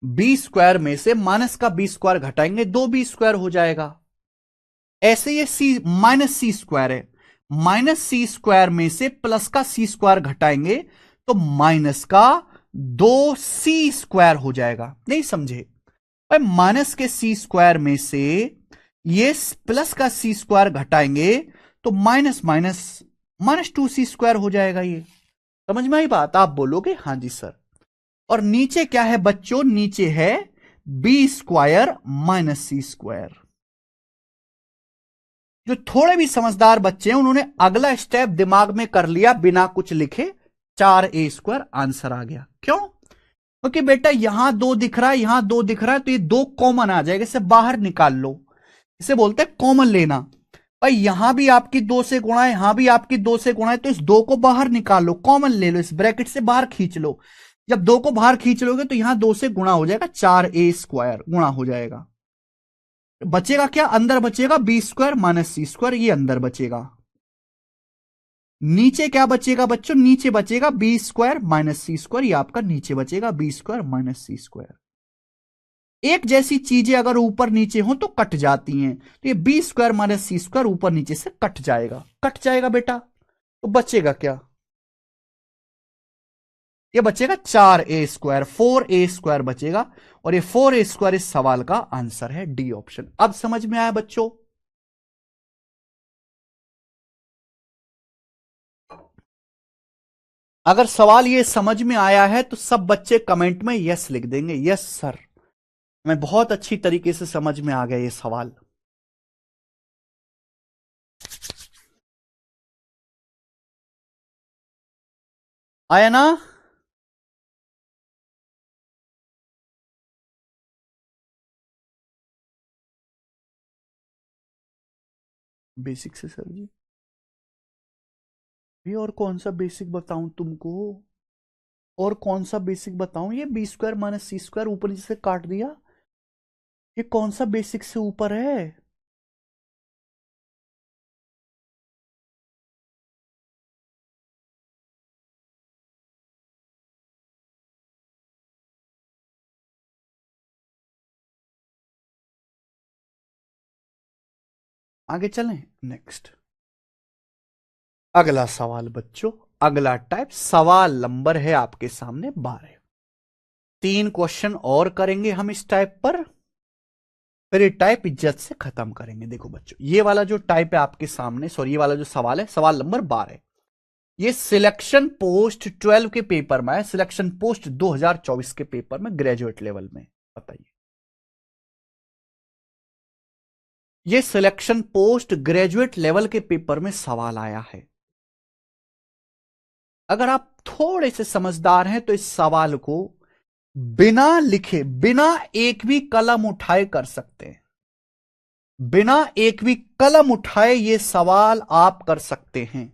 बी स्क्वायर में से माइनस का बी स्क्वायर घटाएंगे, दो बी स्क्वायर हो जाएगा। ऐसे ये सी माइनस सी स्क्वायर है, माइनस सी स्क्वायर में से प्लस का सी स्क्वायर घटाएंगे तो माइनस का दो सी स्क्वायर हो जाएगा। नहीं समझे? भाई माइनस के सी स्क्वायर में से ये प्लस का सी स्क्वायर घटाएंगे तो माइनस माइनस माइनस टू सी स्क्वायर हो जाएगा। ये समझ में आई बात? आप बोलोगे हां जी सर। और नीचे क्या है बच्चों? नीचे है बी स्क्वायर माइनस सी स्क्वायर। जो थोड़े भी समझदार बच्चे हैं उन्होंने अगला स्टेप दिमाग में कर लिया बिना कुछ लिखे, चार ए स्क्वायर आंसर आ गया। क्यों? क्योंकि बेटा यहां दो दिख रहा है, यहां दो दिख रहा है, तो ये दो कॉमन आ जाएगा, इसे बाहर निकाल लो, इसे बोलते हैं कॉमन लेना। भाई यहां भी आपकी दो से गुणा है, यहां भी आपकी दो से गुणा है, तो इस दो को बाहर निकाल लो, कॉमन ले लो, इस ब्रैकेट से बाहर खींच लो। जब दो को बाहर खींच लोगे तो यहां दो से गुणा हो जाएगा, चार ए स्क्वायर गुणा हो जाएगा। बचेगा क्या? अंदर बचेगा बी स्क्वायर माइनस सी स्क्वायर, ये अंदर बचेगा। नीचे क्या बचेगा बच्चों? नीचे बचेगा बी स्क्वायर माइनस सी स्क्वायर, ये आपका नीचे बचेगा बी स्क्वायर माइनस सी स्क्वायर। एक जैसी चीजें अगर ऊपर नीचे हो तो कट जाती हैं, तो ये बी स्क्वायर माइनस सी स्क्वायर ऊपर नीचे से कट जाएगा, कट जाएगा बेटा। तो बचेगा क्या? ये बचेगा चार ए स्क्वायर, फोर ए स्क्वायर बचेगा, और ये फोर ए स्क्वायर इस सवाल का आंसर है, डी ऑप्शन। अब समझ में आया बच्चों? अगर सवाल ये समझ में आया है तो सब बच्चे कमेंट में यस लिख देंगे, यस सर, मैं बहुत अच्छी तरीके से समझ में आ गया ये सवाल। आया ना? बेसिक से सर जी, ये और कौन सा बेसिक बताऊं तुमको? और कौन सा बेसिक बताऊं? ये बी स्क्वायर माइनस सी स्क्वायर ऊपर नीचे से काट दिया, ये कौन सा बेसिक से ऊपर है? आगे चलें, नेक्स्ट अगला सवाल बच्चों। अगला टाइप सवाल नंबर है आपके सामने 12। तीन क्वेश्चन और करेंगे हम इस टाइप पर, फिर ये टाइप इज्जत से खत्म करेंगे। देखो बच्चों, ये वाला जो टाइप है आपके सामने, सॉरी ये वाला जो सवाल है, सवाल नंबर 12, ये सिलेक्शन पोस्ट 12 के पेपर में है, सिलेक्शन पोस्ट 2024 के पेपर में ग्रेजुएट लेवल में। बताइए, ये सिलेक्शन पोस्ट ग्रेजुएट लेवल के पेपर में सवाल आया है। अगर आप थोड़े से समझदार हैं तो इस सवाल को बिना लिखे, बिना एक भी कलम उठाए कर सकते हैं, बिना एक भी कलम उठाए ये सवाल आप कर सकते हैं।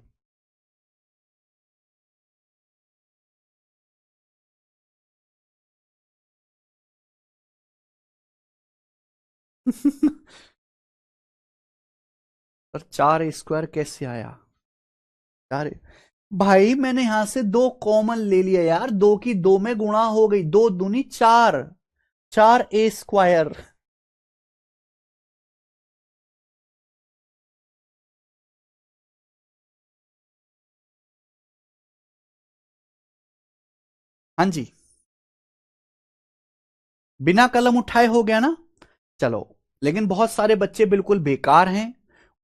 सर 4 a² कैसे आया? 4 भाई मैंने यहां से 2 कॉमन ले लिया यार, 2 की 2 में गुणा हो गई, 2 दूनी 4, 4 a²। हाँ जी, बिना कलम उठाए हो गया ना। चलो, लेकिन बहुत सारे बच्चे बिल्कुल बेकार हैं,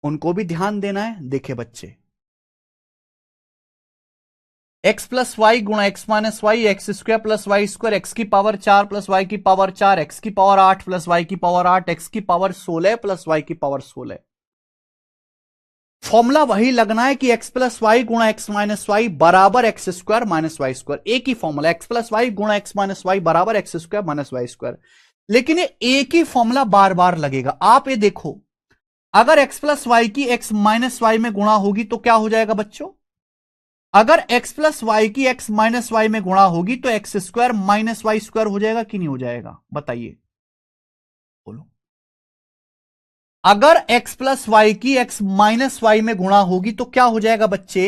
उनको भी ध्यान देना है। देखे बच्चे, एक्स प्लस वाई गुणा x minus Y, X square plus Y square, X की पावर 4 प्लस वाई की पावर 4, एक्स की पावर 8 प्लस वाई की पावर 8, एक्स की पावर 16 प्लस वाई की पावर 16। फॉर्मूला वही लगना है कि एक्स प्लस वाई गुणा एक्स माइनस वाई बराबर एक्स² माइनस वाई स्क्वायर। एक ही फॉर्मूला, एक्स प्लस वाई गुणा एक्स माइनस वाई बराबर एक्स² माइनस वाई स्क्वायर। लेकिन ये एक ही फॉर्मूला बार बार लगेगा। आप ये देखो, अगर एक्स प्लस वाई की एक्स माइनस वाई में गुणा होगी तो क्या हो जाएगा बच्चों? अगर एक्स प्लस वाई की एक्स माइनस वाई में गुणा होगी तो एक्स² माइनस वाई स्क्वायर हो जाएगा कि नहीं हो जाएगा? बताइए, बोलो। अगर एक्स प्लस वाई की एक्स माइनस वाई में गुणा होगी तो क्या हो जाएगा बच्चे?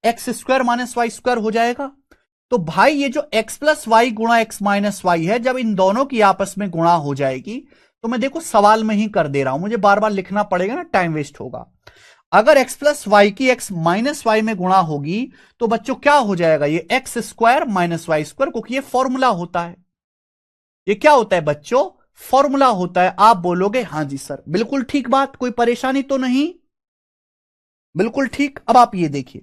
एक्स² माइनस वाई स्क्वायर हो जाएगा। तो भाई ये जो एक्स प्लस वाई गुणा एक्स माइनस वाई है, जब इन दोनों की आपस में गुणा हो जाएगी, तो मैं देखो सवाल में ही कर दे रहा हूं, मुझे बार बार लिखना पड़ेगा ना, टाइम वेस्ट होगा। अगर एक्स प्लस वाई की एक्स माइनस वाई में गुणा होगी तो बच्चों क्या हो जाएगा? ये एक्स² माइनस वाई स्क्वायर, क्योंकि ये फॉर्मूला होता है। ये क्या होता है बच्चों? फॉर्मूला होता है। आप बोलोगे हाँ जी सर, बिल्कुल ठीक बात, कोई परेशानी तो नहीं? बिल्कुल ठीक। अब आप ये देखिए,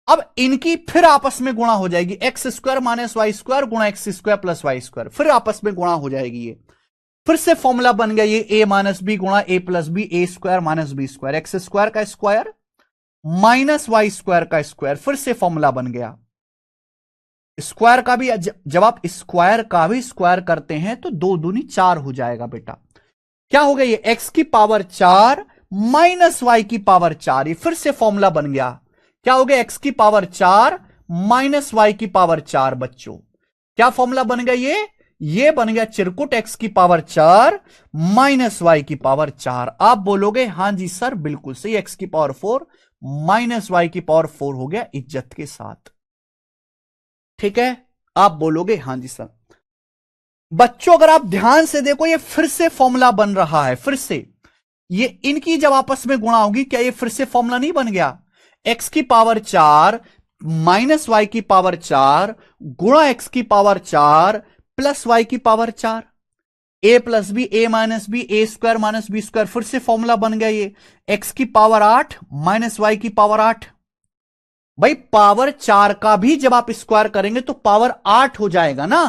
अब इनकी फिर आपस में गुणा हो जाएगी, एक्स² माइनस वाई स्क्वायर गुणा एक्स² प्लस वाई स्क्वायर, फिर आपस में गुणा हो जाएगी। ये फिर से फॉर्मूला बन गया, ये ए माइनस बी गुणा A plus B, a² minus B square, X square का स्क्वायर माइनस वाई स्क्वायर का स्क्वायर, फिर से फॉर्मूला बन गया। स्क्वायर का भी, जब आप स्क्वायर का भी स्क्वायर करते हैं तो 2 दूनी 4 हो जाएगा बेटा। क्या हो गया? ये एक्स की पावर 4 माइनस वाई की पावर 4, ये फिर से फॉर्मूला बन गया। क्या हो गया? एक्स की पावर 4 माइनस वाई की पावर 4। बच्चों क्या फॉर्मूला बन गया? ये बन गया चिरकुट एक्स की पावर 4 माइनस वाई की पावर 4। आप बोलोगे हां जी सर बिल्कुल सही, एक्स की पावर 4 माइनस वाई की पावर 4 हो गया इज्जत के साथ। ठीक है, आप बोलोगे हां जी सर। बच्चों अगर आप ध्यान से देखो, ये फिर से फॉर्मूला बन रहा है, फिर से ये इनकी जब आपस में गुणा होगी, क्या ये फिर से फॉर्मूला नहीं बन गया? एक्स की पावर 4 माइनस वाई की पावर 4 गुणा एक्स की पावर 4 प्लस वाई की power 4, A plus B, A minus B, a² minus B square, फिर से फॉर्मूला बन गया ये एक्स की पावर 8 माइनस वाई की पावर 8। भाई पावर 4 का भी जब आप स्क्वायर करेंगे तो पावर 8 हो जाएगा ना।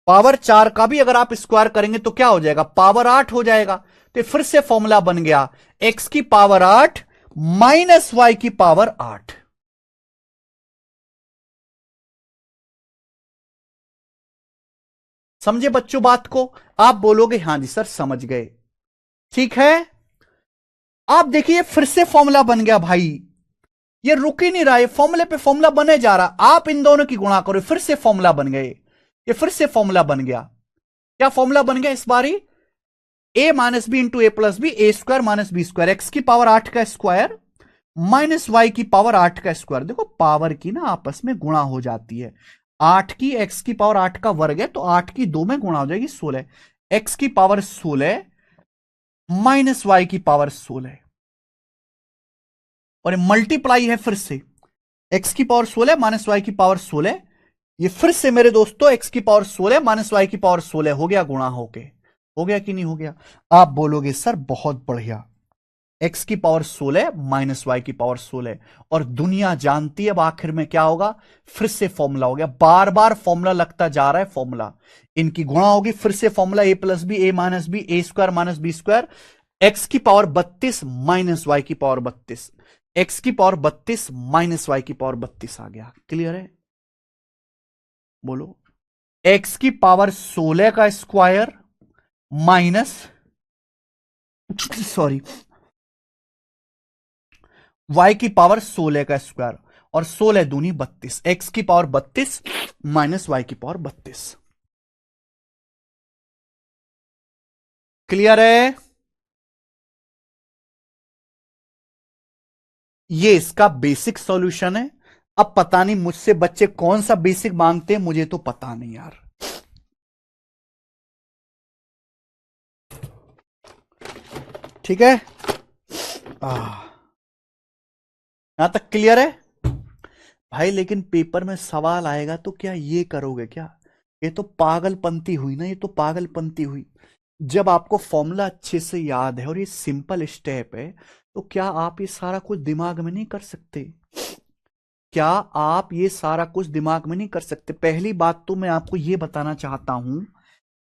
पावर 4 का भी अगर आप स्क्वायर करेंगे तो क्या हो जाएगा? पावर 8 हो जाएगा। तो फिर से फॉर्मूला बन गया, एक्स की पावर 8 माइनस वाई की पावर 8। समझे बच्चों बात को? आप बोलोगे हां जी सर समझ गए। ठीक है, आप देखिए फिर से फॉर्मूला बन गया भाई, ये रुक ही नहीं रहा, ये फॉर्मूले पे फॉर्मूला बने जा रहा। आप इन दोनों की गुणा करो, फिर से फॉर्मूला बन गए, ये फिर से फॉर्मूला बन गया। क्या फॉर्मूला बन गया इस बारी? A minus B into A plus B, a² minus B square, X की पावर 8 का स्क्वायर माइनस वाई की पावर 8 का स्क्वायर। देखो पावर की ना आपस में गुणा हो जाती है। 8 की एक्स की पावर 8 का वर्ग है तो 8 की 2 में गुणा हो जाएगी 16, एक्स की पावर 16 माइनस वाई की पावर 16, और मल्टीप्लाई है फिर से, एक्स की पावर 16 माइनस वाई की पावर 16, ये फिर से मेरे दोस्तों एक्स की पावर 16 माइनस वाई की पावर 16 हो गया गुणा होके। हो गया कि नहीं हो गया? आप बोलोगे सर बहुत बढ़िया, एक्स की पावर 16 माइनस वाई की पावर 16, और दुनिया जानती है अब आखिर में क्या होगा? फिर से फॉर्मूला हो गया, बार बार फॉर्मूला लगता जा रहा है। फॉर्मूला इनकी गुणा होगी, फिर से formula A plus B, A minus B, a² minus B square, X की पावर 32 माइनस वाई की पावर 32, एक्स की पावर 32 माइनस वाई की पावर 32 आ गया। क्लियर है? बोलो, एक्स की पावर 16 का स्क्वायर माइनस, सॉरी, वाई की पावर 16 का स्क्वायर, और 16 दूनी 32, एक्स की पावर 32 माइनस वाई की पावर 32। क्लियर है? ये इसका बेसिक सॉल्यूशन है। अब पता नहीं मुझसे बच्चे कौन सा बेसिक मांगते हैं, मुझे तो पता नहीं यार। ठीक है, यहां तक क्लियर है भाई? लेकिन पेपर में सवाल आएगा तो क्या ये करोगे क्या? ये तो पागलपंती हुई ना, ये तो पागलपंती हुई। जब आपको फॉर्मूला अच्छे से याद है और ये सिंपल स्टेप है, तो क्या आप ये सारा कुछ दिमाग में नहीं कर सकते? क्या आप ये सारा कुछ दिमाग में नहीं कर सकते? पहली बात तो मैं आपको ये बताना चाहता हूं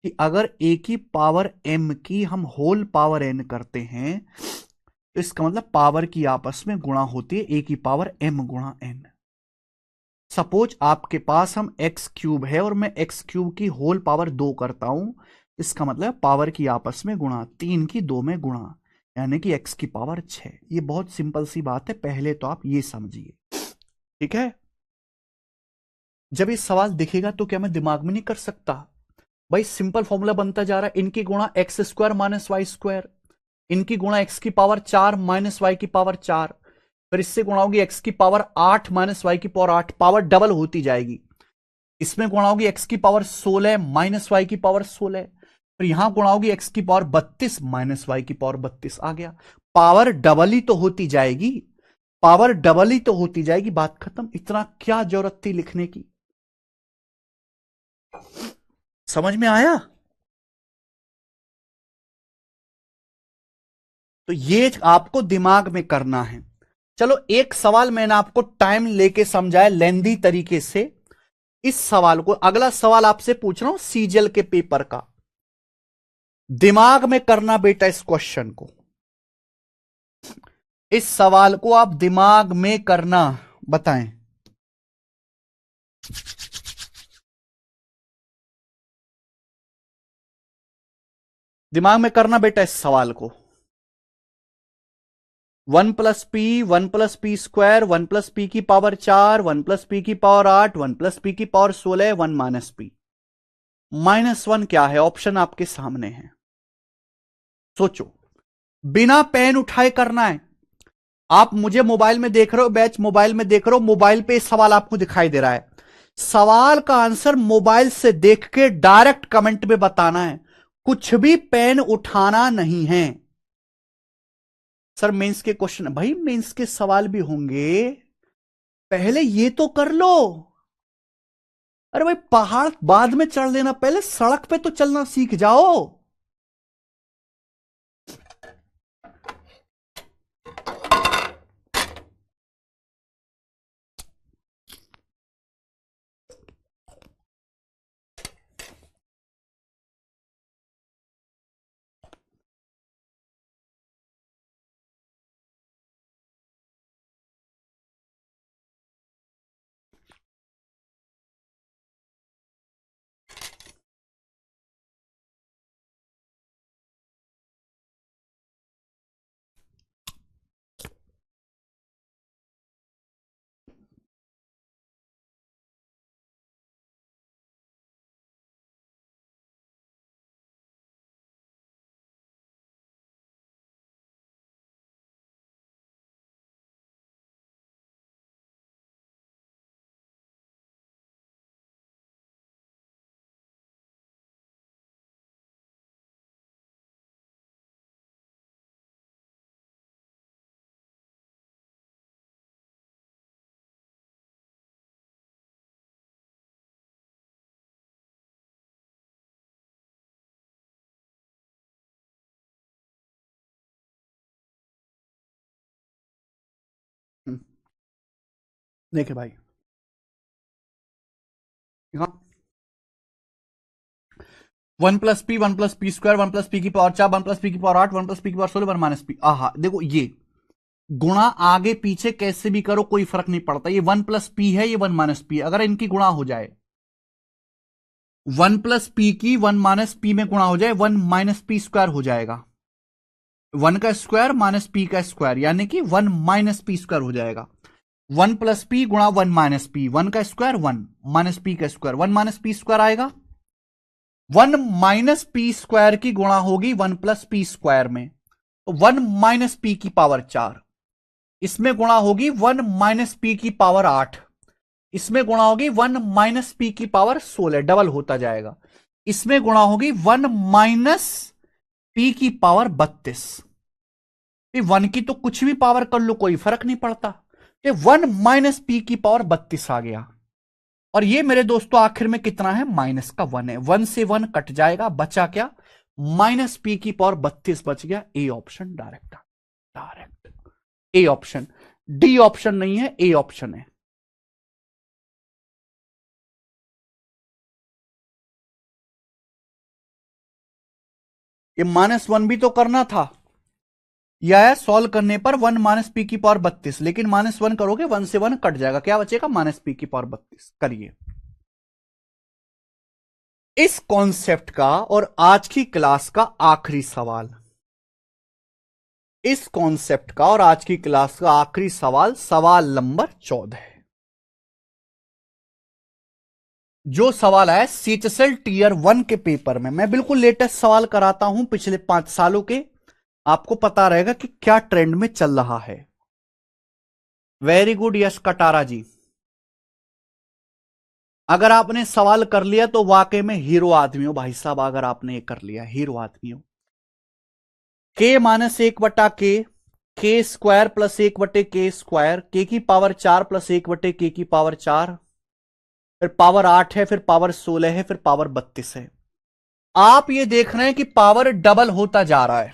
कि अगर ए की पावर एम की हम होल पावर एन करते हैं, तो इसका मतलब पावर की आपस में गुणा होती है ए की पावर एम गुणा एन। सपोज आपके पास हम एक्स क्यूब है और मैं एक्स क्यूब की होल पावर 2 करता हूं, इसका मतलब पावर की आपस में गुणा, 3 की 2 में गुणा, यानी कि एक्स की पावर 6। ये बहुत सिंपल सी बात है, पहले तो आप ये समझिए। ठीक है, जब ये सवाल दिखेगा तो क्या मैं दिमाग में नहीं कर सकता? भाई सिंपल फॉर्मूला बनता जा रहा है, इनकी गुणा x square minus Y square, इनकी गुणा एक्स की पावर 4 माइनस वाई की पावर 4, फिर इससे गुणा होगी एक्स की पावर 8 माइनस वाई की पावर 8, पावर डबल होती जाएगी। इसमें गुणा होगी एक्स की पावर 16 माइनस वाई की पावर 16, फिर यहां गुणा होगी एक्स की पावर 32 माइनस वाई की पावर 32। आ गया, पावर डबल ही तो होती जाएगी, पावर डबल ही तो होती जाएगी, बात खत्म। इतना क्या जरूरत थी लिखने की? समझ में आया? तो ये आपको दिमाग में करना है। चलो एक सवाल मैंने आपको टाइम लेके समझाया लेंदी तरीके से। इस सवाल को, अगला सवाल आपसे पूछ रहा हूं सीजीएल के पेपर का, दिमाग में करना बेटा इस क्वेश्चन को। इस सवाल को आप दिमाग में करना, बताएं। दिमाग में करना बेटा इस सवाल को। 1 + p स्क्वायर, 1 + p की पावर 4, 1 + p की पावर 8, 1 + p की पावर 16, 1 - p। -1 क्या है? ऑप्शन आपके सामने है, सोचो। बिना पेन उठाए करना है। आप मुझे मोबाइल में देख रहे हो, बैच मोबाइल में देख रहे हो, मोबाइल पे सवाल आपको दिखाई दे रहा है। सवाल का आंसर मोबाइल से देख के डायरेक्ट कमेंट में बताना है, कुछ भी पेन उठाना नहीं है। सर मेंस के क्वेश्चन, भाई मेंस के सवाल भी होंगे, पहले ये तो कर लो। अरे भाई पहाड़ बाद में चढ़ लेना, पहले सड़क पे तो चलना सीख जाओ। देखे भाई, यहां 1 + p, 1 + p स्क्वायर, 1 + p की पावर 4, 1 + p की पावर 8, 1 + p की पावर 16, 1 - p। आहा देखो, ये गुणा आगे पीछे कैसे भी करो कोई फर्क नहीं पड़ता, ये 1 + p है, ये 1 - p है। अगर इनकी गुणा हो जाए, 1 + p की 1 - p में गुणा हो जाए, 1 - p स्क्वायर हो जाएगा। 1 का स्क्वायर माइनस p का स्क्वायर, यानी कि 1 - p स्क्वायर हो जाएगा। 1 + p गुणा 1 - p, 1 का स्क्वायर 1 - p का स्क्वायर, 1 - p स्क्वायर आएगा। 1 माइनस पी स्क्वायर की गुणा होगी 1 प्लस पी स्क्वायर में, तो 1 माइनस पी की पावर 4, इसमें गुणा होगी 1 माइनस पी की पावर 8, इसमें गुणा होगी 1 माइनस पी की पावर 16, डबल होता जाएगा। इसमें गुणा होगी 1 माइनस पी की पावर 32। 1 की तो कुछ भी पावर कर लो, कोई फर्क नहीं पड़ता। 1 माइनस पी की पावर 32 आ गया। और ये मेरे दोस्तों आखिर में कितना है, माइनस का 1 है। 1 से 1 कट जाएगा, बचा क्या, माइनस पी की पावर 32 बच गया। A option direct, A option, D option नहीं है, ए ऑप्शन है। ये -1 भी तो करना था, यह सॉल्व करने पर 1 माइनस पी की पावर 32, लेकिन -1 करोगे 1 से 1 कट जाएगा, क्या बचेगा, माइनस पी की पावर 32। करिए इस कॉन्सेप्ट का और आज की क्लास का आखिरी सवाल, इस कॉन्सेप्ट का और आज की क्लास का आखिरी सवाल, सवाल नंबर 14, जो सवाल आया सीएचएसएल टीयर 1 के पेपर में। मैं बिल्कुल लेटेस्ट सवाल कराता हूं पिछले 5 सालों के, आपको पता रहेगा कि क्या ट्रेंड में चल रहा है। वेरी गुड यश कटारा जी, अगर आपने सवाल कर लिया तो वाकई में हीरो आदमी हो भाई साहब। अगर आपने ये कर लिया, हीरो आदमी हो। के माइनस 1/k, के स्क्वायर प्लस 1/k स्क्वायर, के की पावर 4 प्लस 1/k की पावर 4, फिर पावर 8 है, फिर पावर 16 है, फिर पावर 32 है। आप ये देख रहे हैं कि पावर डबल होता जा रहा है।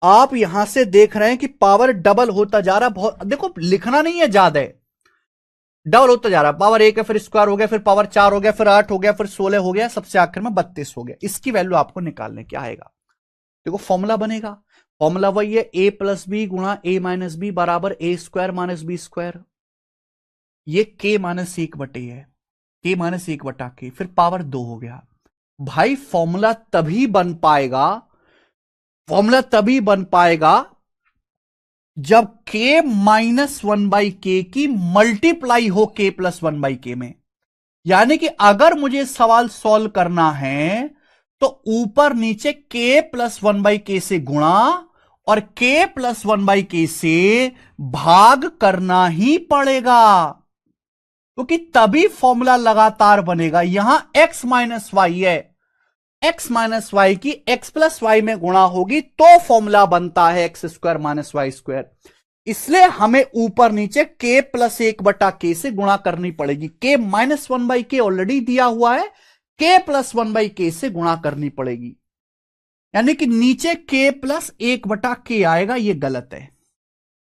आप यहां से देख रहे हैं कि पावर डबल होता जा रहा है। बहुत देखो, लिखना नहीं है ज्यादा, डबल होता जा रहा है। पावर 1 है, फिर स्क्वायर हो गया, फिर पावर 4 हो गया, फिर 8 हो गया, फिर 16 हो गया, सबसे आखिर में 32 हो गया। इसकी वैल्यू आपको निकालने क्या आएगा, देखो फॉर्मूला बनेगा। फॉर्मूला वही है, ए प्लस बी गुणा ए माइनस बी बराबर ए स्क्वायर माइनस बी स्क्वायर। ये के माइनस 1/a है, के माइनस 1/k, फिर पावर 2 हो गया। भाई फॉर्मूला तभी बन पाएगा, फॉर्मूला तभी बन पाएगा जब k -1/k की मल्टीप्लाई हो k +1/k में। यानी कि अगर मुझे सवाल सॉल्व करना है तो ऊपर नीचे k +1/k से गुणा और k +1/k से भाग करना ही पड़ेगा, क्योंकि तभी फॉर्मूला लगातार बनेगा। यहां x - y है, x - y की x + y में गुणा होगी तो फॉर्मूला बनता है x² - y²। इसलिए हमें ऊपर नीचे k + 1/k से गुणा करनी पड़ेगी। k -1/k ऑलरेडी दिया हुआ है, k + 1/k से गुणा करनी पड़ेगी। यानी कि नीचे k + 1/k आएगा, यह गलत है।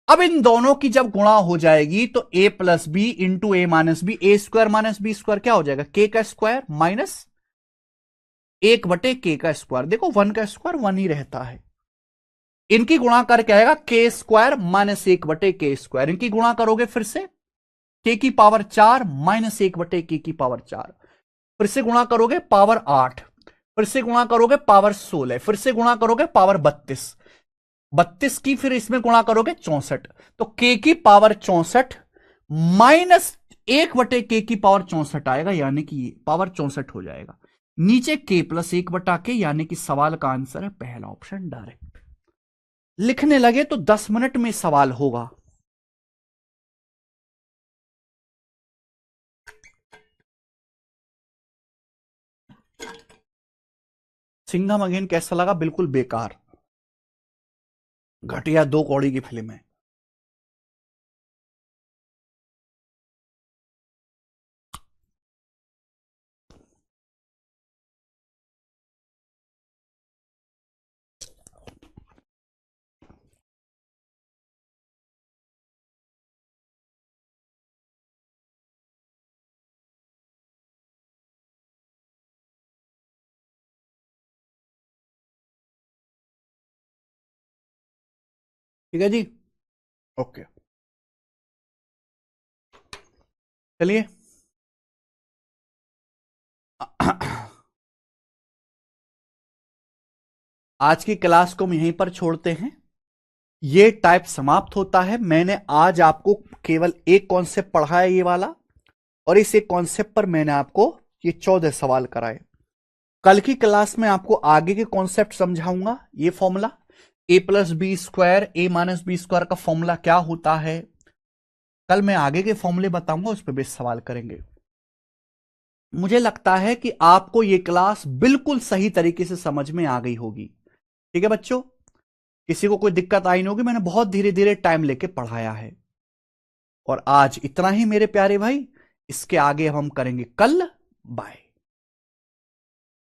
अब इन दोनों की जब गुणा हो जाएगी तो a + b into a - b, a² - b² क्या हो जाएगा, k का स्क्वायर माइनस 1/k का स्क्वायर। देखो 1 का स्क्वायर 1 ही रहता है। इनकी गुणा करके आएगा k² - 1/k स्क्वायर। इनकी गुणा करोगे फिर से, k की पावर 4 - 1/k की पावर 4, फिर से गुणा करोगे पावर 8, फिर से गुणा करोगे पावर 16, फिर से गुणा करोगे पावर 32, 32 की फिर इसमें गुणा करोगे 64। तो k की पावर 64 माइनस 1/k की पावर 64 आएगा, यानी कि पावर 64 हो जाएगा। नीचे k + 1/k, यानी कि सवाल का आंसर है पहला ऑप्शन डायरेक्ट। लिखने लगे तो 10 मिनट में सवाल होगा। सिंघम अगेन कैसा लगा, बिल्कुल बेकार, घटिया, 2 कौड़ी की फिल्म है। ठीक है जी, ओके, चलिए आज की क्लास को हम यहीं पर छोड़ते हैं। ये टाइप समाप्त होता है। मैंने आज आपको केवल एक कॉन्सेप्ट पढ़ा है, ये वाला, और इस एक कॉन्सेप्ट पर मैंने आपको ये 14 सवाल कराए। कल की क्लास में आपको आगे के कॉन्सेप्ट समझाऊंगा। ये फॉर्मूला a+b² a-b² का फॉर्मूला क्या होता है, कल मैं आगे के फॉर्मूले बताऊंगा, उस पर बेस सवाल करेंगे। मुझे लगता है कि आपको ये क्लास बिल्कुल सही तरीके से समझ में आ गई होगी। ठीक है बच्चों, किसी को कोई दिक्कत आई नहीं होगी, मैंने बहुत धीरे धीरे टाइम लेके पढ़ाया है। और आज इतना ही मेरे प्यारे भाई, इसके आगे हम करेंगे कल। बाय।